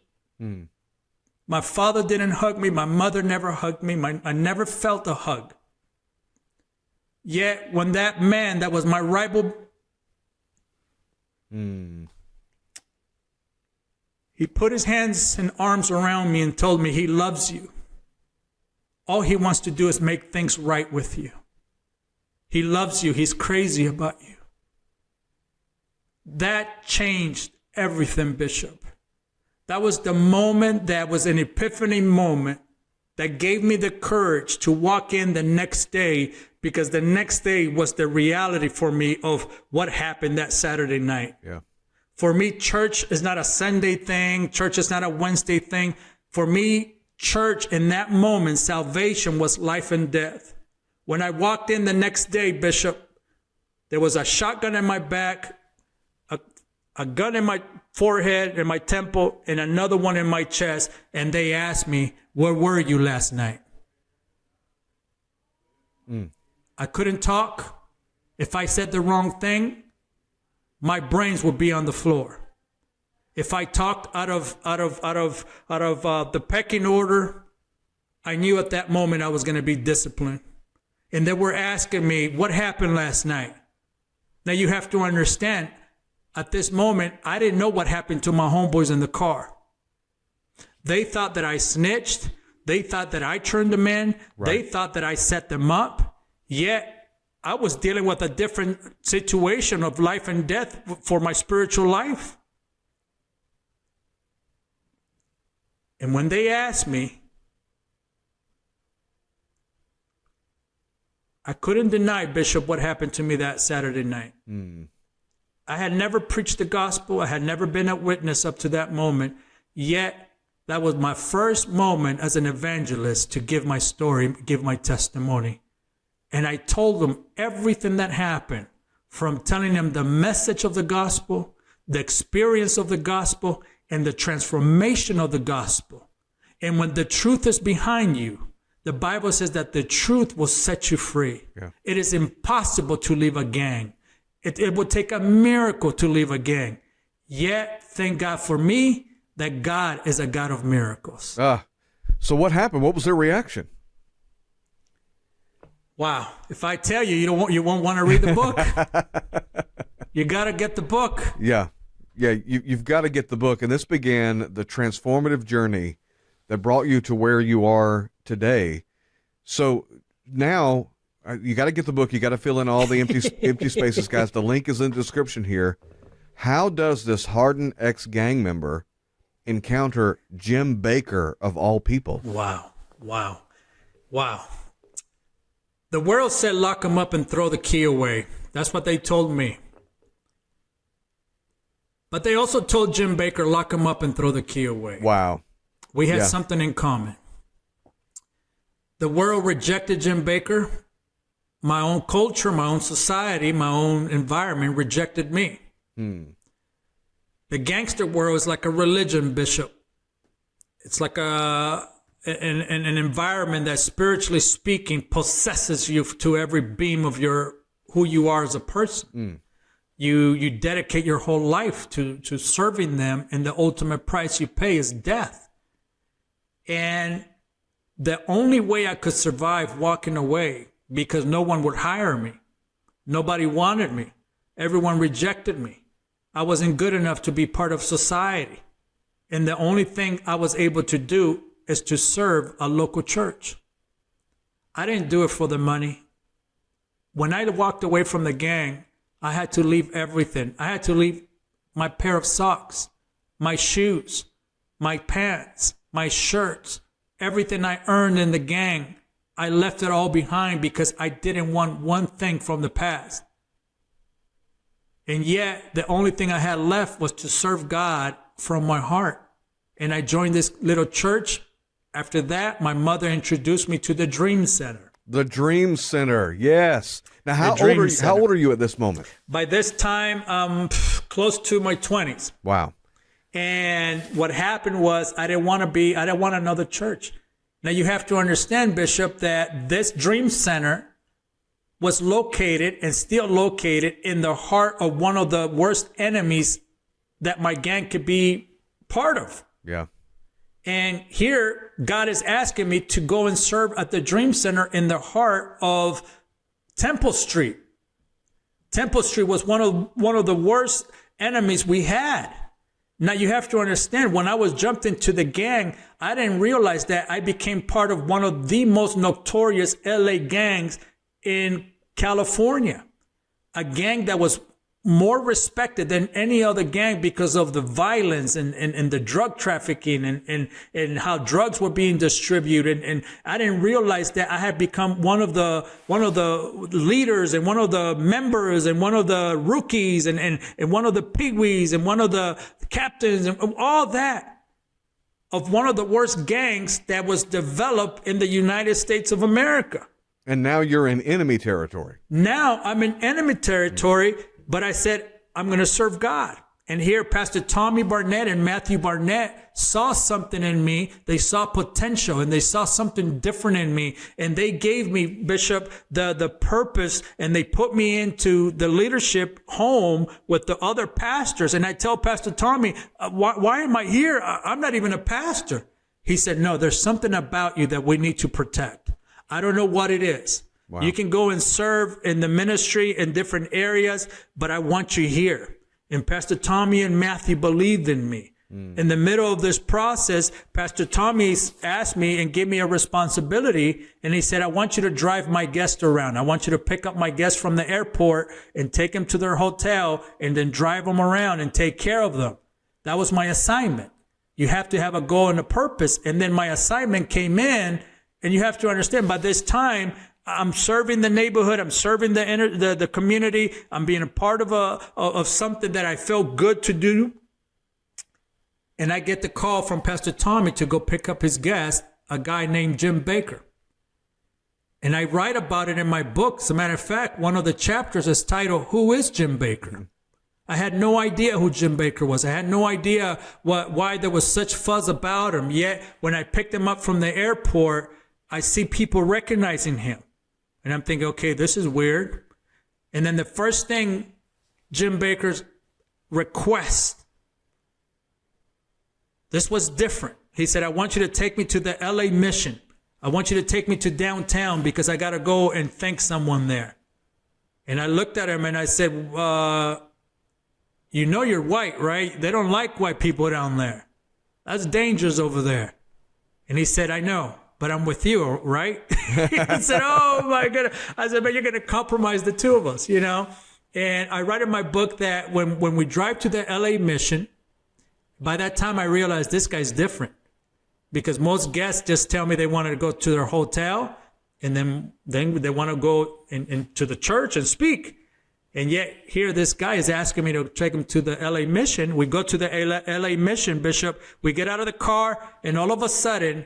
My father didn't hug me. My mother never hugged me. I never felt a hug. Yet when that man that was my rival, he put his hands and arms around me and told me he loves you. All he wants to do is make things right with you. He loves you. He's crazy about you. That changed everything, Bishop. That was the moment that was an epiphany moment that gave me the courage to walk in the next day, because the next day was the reality for me of what happened that Saturday night. Yeah. For me, church is not a Sunday thing. Church is not a Wednesday thing. For me, church in that moment, salvation was life and death. When I walked in the next day, Bishop, there was a shotgun in my back, a gun in my forehead and my temple, and another one in my chest. And they asked me, where were you last night? I couldn't talk. If I said the wrong thing, my brains would be on the floor. If I talked out of the pecking order, I knew at that moment I was going to be disciplined. And they were asking me, what happened last night? Now you have to understand, at this moment, I didn't know what happened to my homeboys in the car. They thought that I snitched. They thought that I turned them in. Right. They thought that I set them up. Yet I was dealing with a different situation of life and death for my spiritual life. And when they asked me, I couldn't deny, Bishop, what happened to me that Saturday night. I had never preached the gospel. I had never been a witness up to that moment. Yet that was my first moment as an evangelist to give my story, give my testimony. And I told them everything that happened, from telling them the message of the gospel, the experience of the gospel, and the transformation of the gospel. And when the truth is behind you, the Bible says that the truth will set you free. Yeah. It is impossible to leave a gang. It would take a miracle to leave a gang. Yet, thank God for me, that God is a God of miracles. So what happened? What was their reaction? Wow. If I tell you, you won't want to read the book. You got to get the book. Yeah. You've got to get the book. And this began the transformative journey that brought you to where you are today. So now you got to get the book. You got to fill in all the empty spaces, guys. The link is in the description here. How does this hardened ex-gang member encounter Jim Bakker of all people? Wow. The world said lock him up and throw the key away. That's what they told me. But they also told Jim Bakker, lock him up and throw the key away. Wow. We had something in common. The world rejected Jim Bakker. My own culture, my own society, my own environment rejected me. The gangster world is like a religion, Bishop. It's like an environment that, spiritually speaking, possesses you to every beam of who you are as a person. You dedicate your whole life to serving them, and the ultimate price you pay is death. And the only way I could survive walking away, because no one would hire me. Nobody wanted me. Everyone rejected me. I wasn't good enough to be part of society. And the only thing I was able to do is to serve a local church. I didn't do it for the money. When I walked away from the gang, I had to leave everything. I had to leave my pair of socks, my shoes, my pants, my shirts, everything I earned in the gang. I left it all behind because I didn't want one thing from the past. And yet, the only thing I had left was to serve God from my heart. And I joined this little church. After that, my mother introduced me to the Dream Center. The Dream Center, yes. Now, how old are you at this moment? By this time, I'm close to my 20s. Wow. And what happened was I didn't want another church. Now, you have to understand, Bishop, that this Dream Center was located and still located in the heart of one of the worst enemies that my gang could be part of. Yeah. And here, God is asking me to go and serve at the Dream Center in the heart of Temple Street. Temple Street was one of the worst enemies we had. Now, you have to understand, when I was jumped into the gang, I didn't realize that I became part of one of the most notorious LA gangs in California. A gang that was more respected than any other gang because of the violence and the drug trafficking and how drugs were being distributed. And I didn't realize that I had become one of the leaders and one of the members and one of the rookies and one of the peewees and one of the captains and all that of one of the worst gangs that was developed in the United States of America. And now you're in enemy territory. Now I'm in enemy territory. But I said, I'm going to serve God. And here, Pastor Tommy Barnett and Matthew Barnett saw something in me. They saw potential and they saw something different in me. And they gave me, Bishop, the purpose, and they put me into the leadership home with the other pastors. And I tell Pastor Tommy, why am I here? I'm not even a pastor. He said, no, there's something about you that we need to protect. I don't know what it is. Wow. You can go and serve in the ministry in different areas, but I want you here. And Pastor Tommy and Matthew believed in me. In the middle of this process, Pastor Tommy asked me and gave me a responsibility. And he said, I want you to drive my guests around. I want you to pick up my guests from the airport and take them to their hotel and then drive them around and take care of them. That was my assignment. You have to have a goal and a purpose. And then my assignment came in, and you have to understand, by this time, I'm serving the neighborhood. I'm serving the community. I'm being a part of something that I felt good to do. And I get the call from Pastor Tommy to go pick up his guest, a guy named Jim Bakker. And I write about it in my book. As a matter of fact, one of the chapters is titled, Who is Jim Bakker? I had no idea who Jim Bakker was. I had no idea why there was such fuzz about him. Yet when I picked him up from the airport, I see people recognizing him. And I'm thinking, okay, this is weird. And then the first thing Jim Bakker's request, this was different. He said, I want you to take me to the LA mission. I want you to take me to downtown because I got to go and thank someone there. And I looked at him and I said, you know you're white, right? They don't like white people down there. That's dangerous over there. And he said, I know. But I'm with you, right? He said, oh my goodness. I said, but you're going to compromise the two of us, you know? And I write in my book that when we drive to the LA mission, by that time I realized this guy's different. Because most guests just tell me they wanted to go to their hotel and then they want to go into the church and speak. And yet here this guy is asking me to take him to the LA mission. We go to the LA mission, Bishop. We get out of the car and all of a sudden,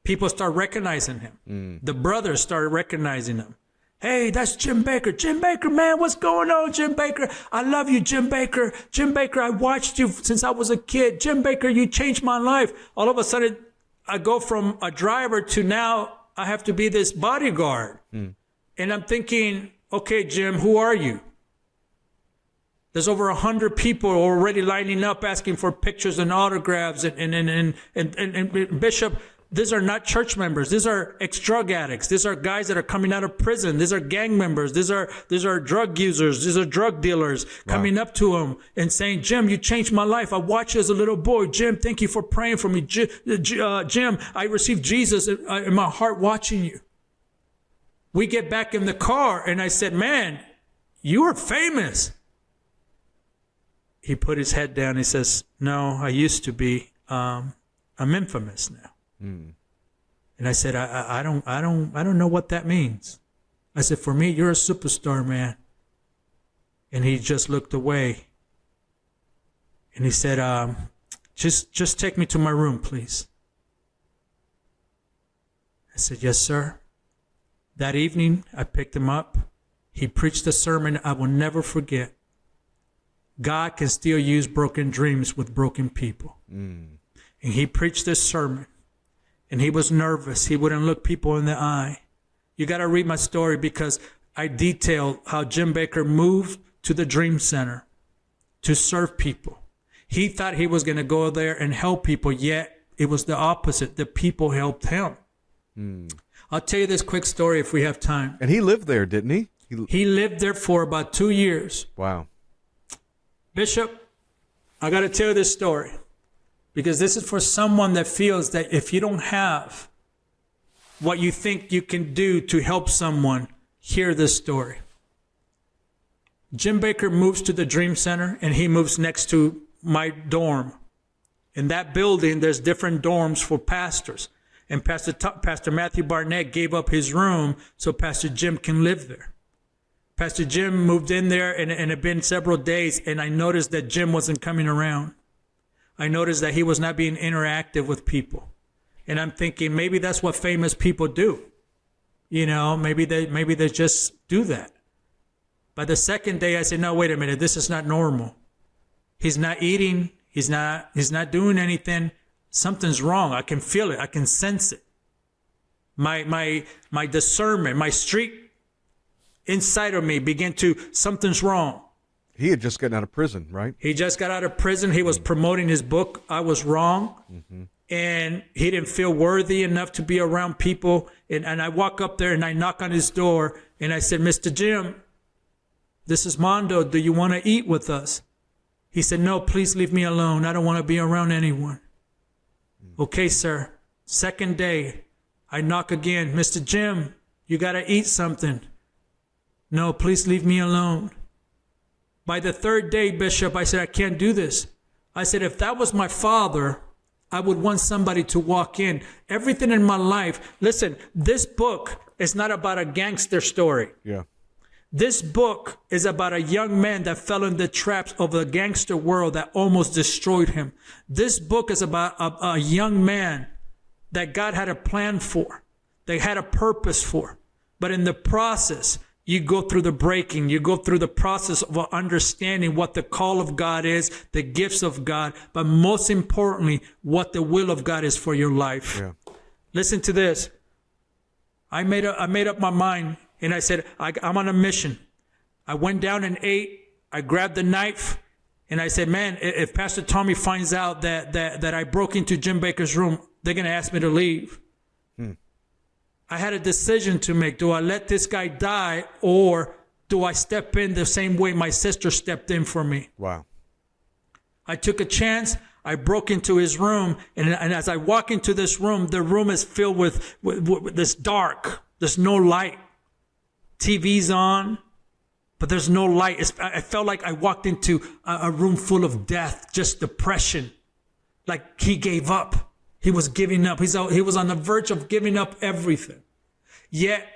people start recognizing him. The brothers started recognizing him. Hey, that's Jim Bakker. Jim Bakker, man, what's going on, Jim Bakker? I love you, Jim Bakker. Jim Bakker, I watched you since I was a kid. Jim Bakker, you changed my life. All of a sudden, I go from a driver to now I have to be this bodyguard. And I'm thinking, okay, Jim, who are you? There's over 100 people already lining up asking for pictures and autographs. And Bishop, these are not church members. These are ex-drug addicts. These are guys that are coming out of prison. These are gang members. These are drug users. These are drug dealers coming up to him and saying, Jim, you changed my life. I watched you as a little boy. Jim, thank you for praying for me. Jim, I received Jesus in my heart watching you. We get back in the car and I said, man, you are famous. He put his head down. He says, no, I used to be. I'm infamous now. And I said, I don't know what that means. I said, for me, you're a superstar, man. And he just looked away. And he said, just take me to my room, please. I said, yes, sir. That evening, I picked him up. He preached a sermon I will never forget. God can still use broken dreams with broken people. And he preached this sermon. And he was nervous. He wouldn't look people in the eye. You got to read my story because I detail how Jim Bakker moved to the Dream Center to serve people. He thought he was going to go there and help people, yet It was the opposite. The people helped him. I'll tell you this quick story if we have time. And he lived there, didn't he? He lived there for about 2 years. Wow. Bishop, I got to tell you this story because this is for someone that feels that if you don't have what you think you can do to help someone, hear this story. Jim Baker moves to the Dream Center and he moves next to my dorm. In that building, there's different dorms for pastors. And Pastor Matthew Barnett gave up his room so Pastor Jim can live there. Pastor Jim moved in there and it had been several days, and I noticed that Jim wasn't coming around. I noticed that he was not being interactive with people. And I'm thinking maybe that's what famous people do. You know, maybe they just do that. By the second day, I said, no, wait a minute, this is not normal. He's not eating, he's not doing anything. Something's wrong. I can feel it, I can sense it. My discernment, my street inside of me began to, something's wrong. He had just gotten out of prison, right? He just got out of prison. He was promoting his book, I Was Wrong. Mm-hmm. And he didn't feel worthy enough to be around people. And I walk up there and I knock on his door and I said, Mr. Jim, this is Mondo. Do you want to eat with us? He said, no, please leave me alone. I don't want to be around anyone. Okay, sir. Second day, I knock again. Mr. Jim, you got to eat something. No, please leave me alone. By the third day, Bishop, I said, I can't do this. I said, if that was my father, I would want somebody to walk in. Everything in my life. Listen, this book is not about a gangster story. Yeah. This book is about a young man that fell in the traps of a gangster world that almost destroyed him. This book is about a young man that God had a plan for, that had a purpose for. But in the process, you go through the breaking. You go through the process of understanding what the call of God is, the gifts of God, but most importantly, what the will of God is for your life. Yeah. Listen to this. I made up my mind, and I said, I'm on a mission. I went down and ate. I grabbed the knife, and I said, man, if Pastor Tommy finds out that I broke into Jim Baker's room, they're going to ask me to leave. I had a decision to make. Do I let this guy die, or do I step in the same way my sister stepped in for me? Wow. I took a chance. I broke into his room, and as I walk into this room, the room is filled with this dark. There's no light. TV's on, but there's no light. I felt like I walked into a room full of death, just depression. Like he gave up. He was giving up. He was on the verge of giving up everything. Yet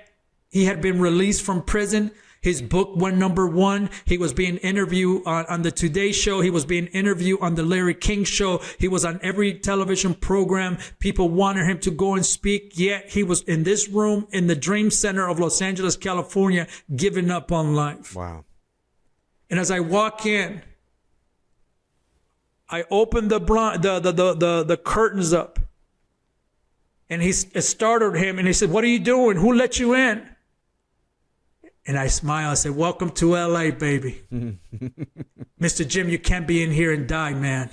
he had been released from prison. His book went #1. He was being interviewed on the Today Show. He was being interviewed on the Larry King Show. He was on every television program. People wanted him to go and speak. Yet he was in this room in the Dream Center of Los Angeles, California, giving up on life. Wow. And as I walk in, I opened the curtains up, and it startled him, and he said, "What are you doing? Who let you in?" And I smiled. I said, "Welcome to LA, baby." Mr. Jim, you can't be in here and die, man.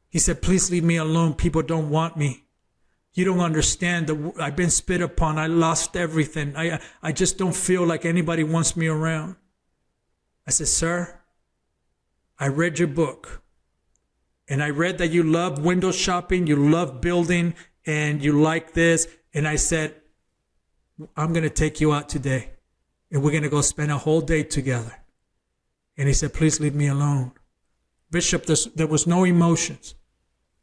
He said, "Please leave me alone. People don't want me. You don't understand. I've been spit upon. I lost everything. I just don't feel like anybody wants me around." I said, "Sir, I read your book. And I read that you love window shopping, you love building, and you like this." And I said, "I'm going to take you out today, and we're going to go spend a whole day together." And he said, "Please leave me alone." Bishop, there was no emotions.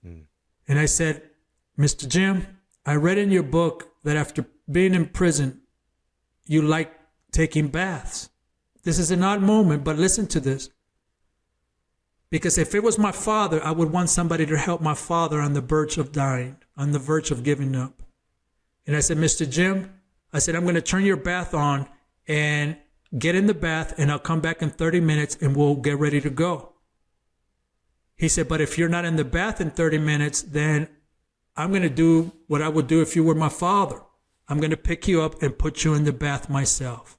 And I said, "Mr. Jim, I read in your book that after being in prison, you like taking baths. This is an odd moment, but listen to this. Because if it was my father, I would want somebody to help my father on the verge of dying, on the verge of giving up." And I said, "Mr. Jim," I said, "I'm going to turn your bath on and get in the bath, and I'll come back in 30 minutes and we'll get ready to go." He said, "But if you're not in the bath in 30 minutes, then I'm going to do what I would do if you were my father. I'm going to pick you up and put you in the bath myself."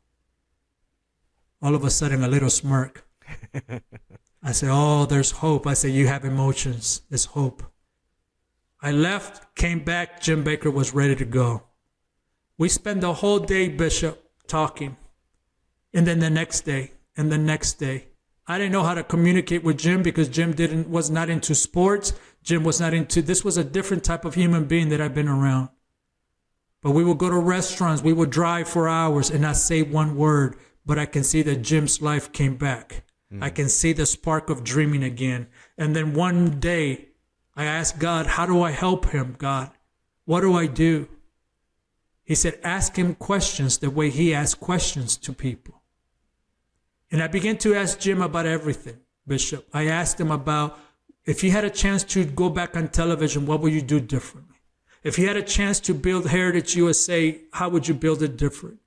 All of a sudden, a little smirk. I said, "Oh, there's hope." I said, "You have emotions. There's hope." I left, came back, Jim Bakker was ready to go. We spent the whole day, Bishop, talking. And then the next day, and the next day. I didn't know how to communicate with Jim because Jim was not into sports. Jim was not into, this was a different type of human being that I've been around. But we would go to restaurants, we would drive for hours and not say one word, but I can see that Jim's life came back. I can see the spark of dreaming again. And then one day I asked God, how do I help him, God? What do I do? He said, ask him questions the way he asks questions to people. And I began to ask Jim about everything, Bishop. I asked him about, if you had a chance to go back on television, what would you do differently? If you had a chance to build Heritage USA, how would you build it different?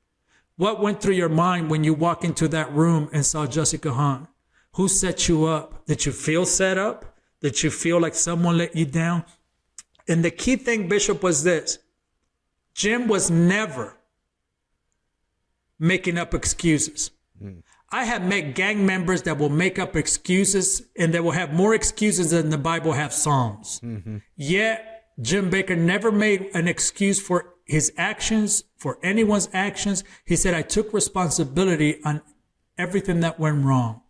What went through your mind when you walked into that room and saw Jessica Hahn? Who set you up? Did you feel set up? Did you feel like someone let you down? And the key thing, Bishop, was this. Jim was never making up excuses. I have met gang members that will make up excuses and they will have more excuses than the Bible have Psalms. Yet Jim Bakker never made an excuse for his actions, for anyone's actions. He said, I took responsibility on everything that went wrong.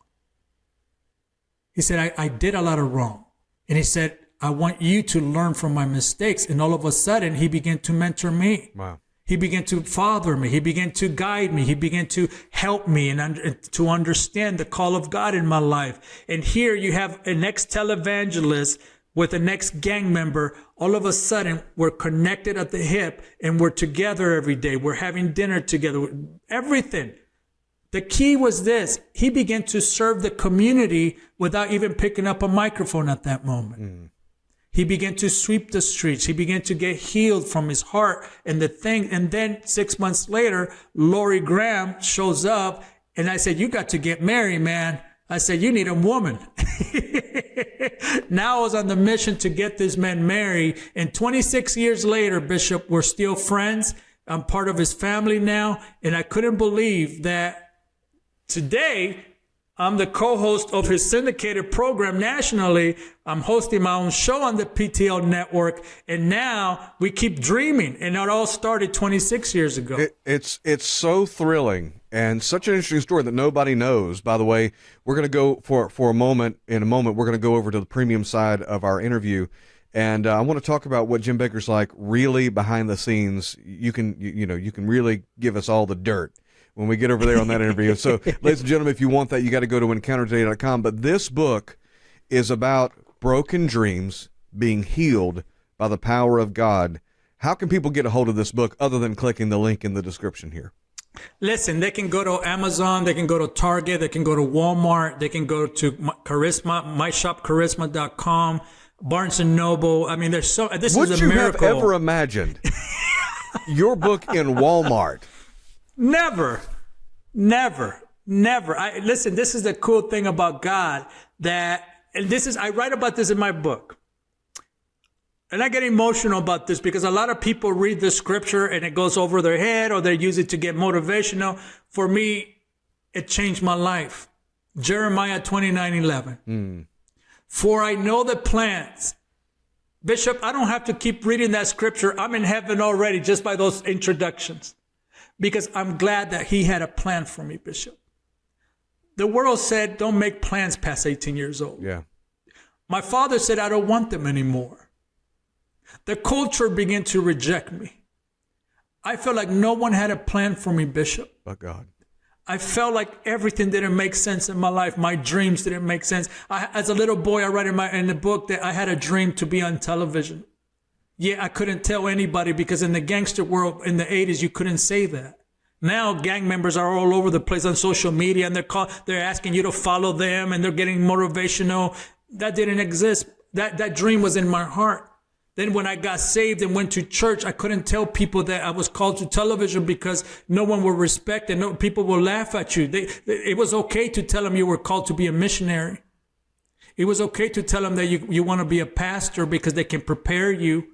He said, I did a lot of wrong. And he said, I want you to learn from my mistakes. And all of a sudden, he began to mentor me. Wow. He began to father me. He began to guide me. He began to help me and to understand the call of God in my life. And here you have an ex-televangelist with an ex-gang member. All of a sudden, we're connected at the hip and we're together every day. We're having dinner together. Everything. The key was this. He began to serve the community without even picking up a microphone at that moment. He began to sweep the streets. He began to get healed from his heart and the thing. And then 6 months later, Lori Graham shows up and I said, you got to get married, man. I said, you need a woman. Now I was on the mission to get this man married. And 26 years later, Bishop, we're still friends. I'm part of his family now. And I couldn't believe that today, I'm the co-host of his syndicated program nationally. I'm hosting my own show on the PTL network. And now we keep dreaming. And it all started 26 years ago. It's so thrilling and such an interesting story that nobody knows. By the way, we're going to go for a moment. In a moment, we're going to go over to the premium side of our interview. And I want to talk about what Jim Bakker's like really behind the scenes. You can really give us all the dirt when we get over there on that interview. So, ladies and gentlemen, if you want that, you got to go to encountertoday.com. But this book is about broken dreams being healed by the power of God. How can people get a hold of this book other than clicking the link in the description here? Listen, they can go to Amazon, they can go to Target, they can go to Walmart, they can go to Charisma, myshopcharisma.com, Barnes and Noble. I mean, there's so, this Would is a you miracle. have ever imagined your book in Walmart? Never. Listen, this is the cool thing about God that, and I write about this in my book. And I get emotional about this because a lot of people read the scripture and it goes over their head or they use it to get motivational. For me, it changed my life. Jeremiah 29:11. For I know the plans. Bishop, I don't have to keep reading that scripture. I'm in heaven already just by those introductions. Because I'm glad that he had a plan for me, Bishop. The world said, don't make plans past 18 years old. Yeah. My father said, I don't want them anymore. The culture began to reject me. I felt like no one had a plan for me, Bishop. But God. I felt like everything didn't make sense in my life. My dreams didn't make sense. As a little boy, I write in the book that I had a dream to be on television. Yeah, I couldn't tell anybody because in the gangster world in the 80s, you couldn't say that. Now gang members are all over the place on social media and they're asking you to follow them and they're getting motivational. That didn't exist. That dream was in my heart. Then when I got saved and went to church, I couldn't tell people that I was called to television because no one will respect and people will laugh at you. It was okay to tell them you were called to be a missionary. It was okay to tell them that you want to be a pastor because they can prepare you.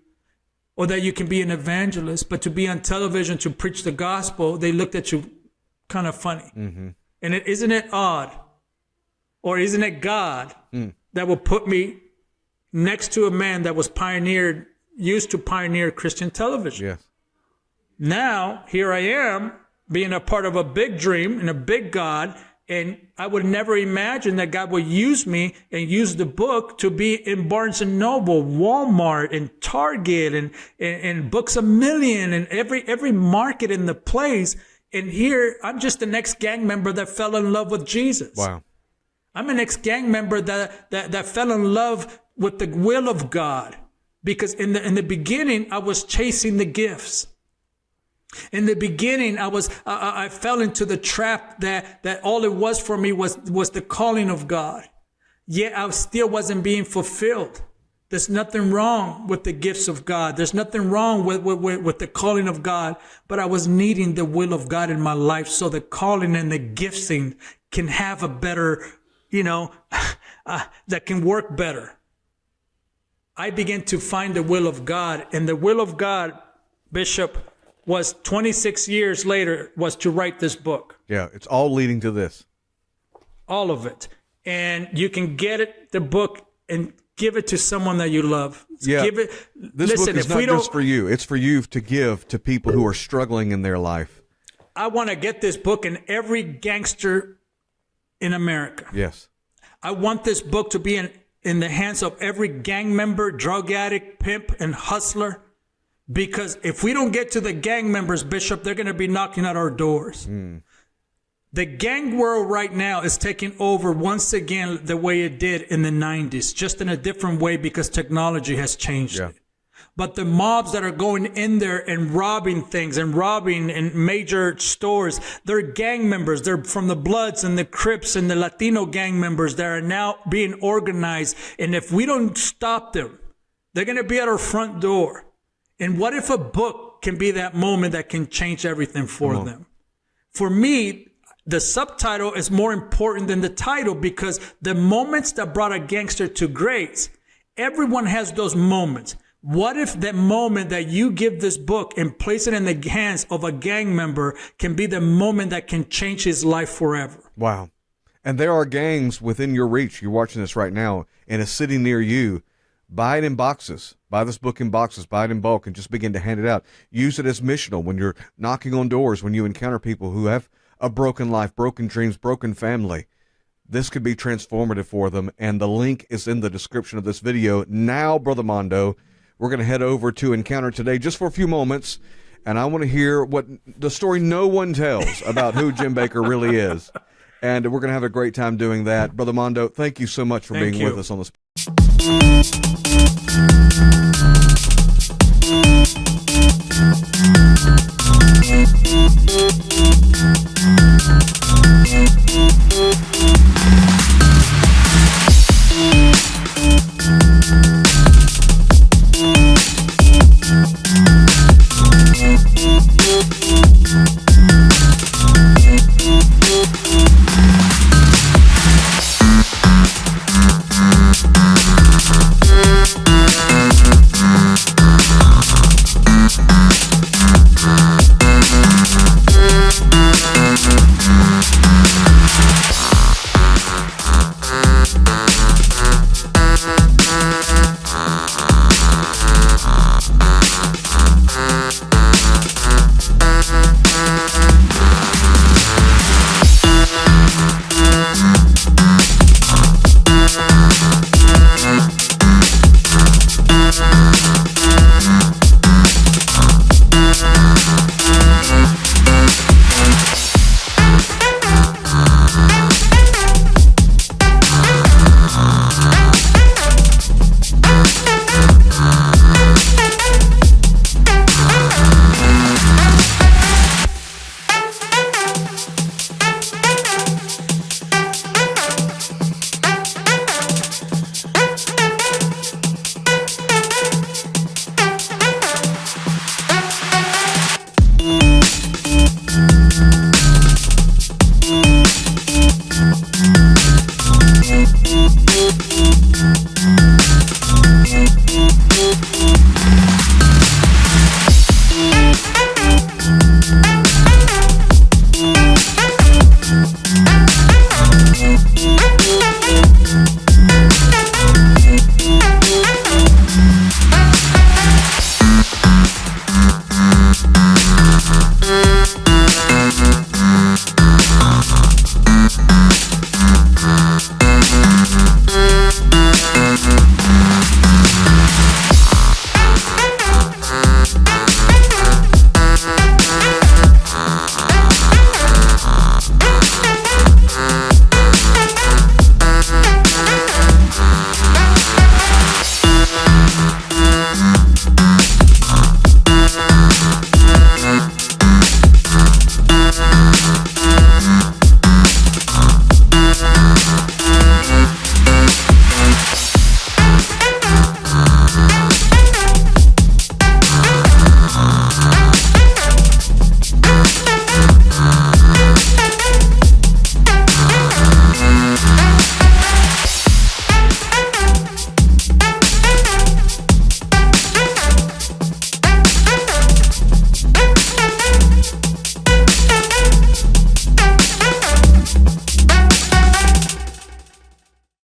Or that you can be an evangelist, but to be on television to preach the gospel, they looked at you kind of funny. Mm-hmm. And isn't it odd, or isn't it God that will put me next to a man that was pioneered used to pioneer Christian television. Yes. Now, here I am, being a part of a big dream and a big God, and I would never imagine that God would use me and use the book to be in Barnes & Noble, Walmart, and Target, and Books A Million, and every market in the place. And here, I'm just the next gang member that fell in love with Jesus. Wow. I'm an ex-gang member that fell in love with the will of God. Because in the beginning, I was chasing the gifts. In the beginning, I fell into the trap that all it was for me was the calling of God. Yet I still wasn't being fulfilled. There's nothing wrong with the gifts of God. There's nothing wrong with the calling of God. But I was needing the will of God in my life so the calling and the gifting can have a better, that can work better. I began to find the will of God. And the will of God, Bishop, was 26 years later, was to write this book. Yeah, it's all leading to this. All of it. And you can get it, the book, and give it to someone that you love. Yeah. Give it. This Listen, book is not just for you. It's for you to give to people who are struggling in their life. I want to get this book in every gangster in America. Yes. I want this book to be in the hands of every gang member, drug addict, pimp, and hustler. Because if we don't get to the gang members, Bishop, they're going to be knocking at our doors. The gang world right now is taking over once again the way it did in the 90s, just in a different way because technology has changed it. But the mobs that are going in there and robbing things and robbing in major stores, they're gang members. They're from the Bloods and the Crips and the Latino gang members that are now being organized. And if we don't stop them, they're going to be at our front door. And what if a book can be that moment that can change everything for them? For me, the subtitle is more important than the title because the moments that brought a gangster to grace, everyone has those moments. What if that moment that you give this book and place it in the hands of a gang member can be the moment that can change his life forever? Wow. And there are gangs within your reach. You're watching this right now in a city near you. Buy it in boxes. Buy this book in boxes. Buy it in bulk and just begin to hand it out. Use it as missional when you're knocking on doors, when you encounter people who have a broken life, broken dreams, broken family. This could be transformative for them, and the link is in the description of this video. Now, Brother Mondo, we're going to head over to Encounter Today just for a few moments, and I want to hear what the story no one tells about who Jim Bakker really is. And we're going to have a great time doing that. Brother Mondo, thank you so much for being with us on this.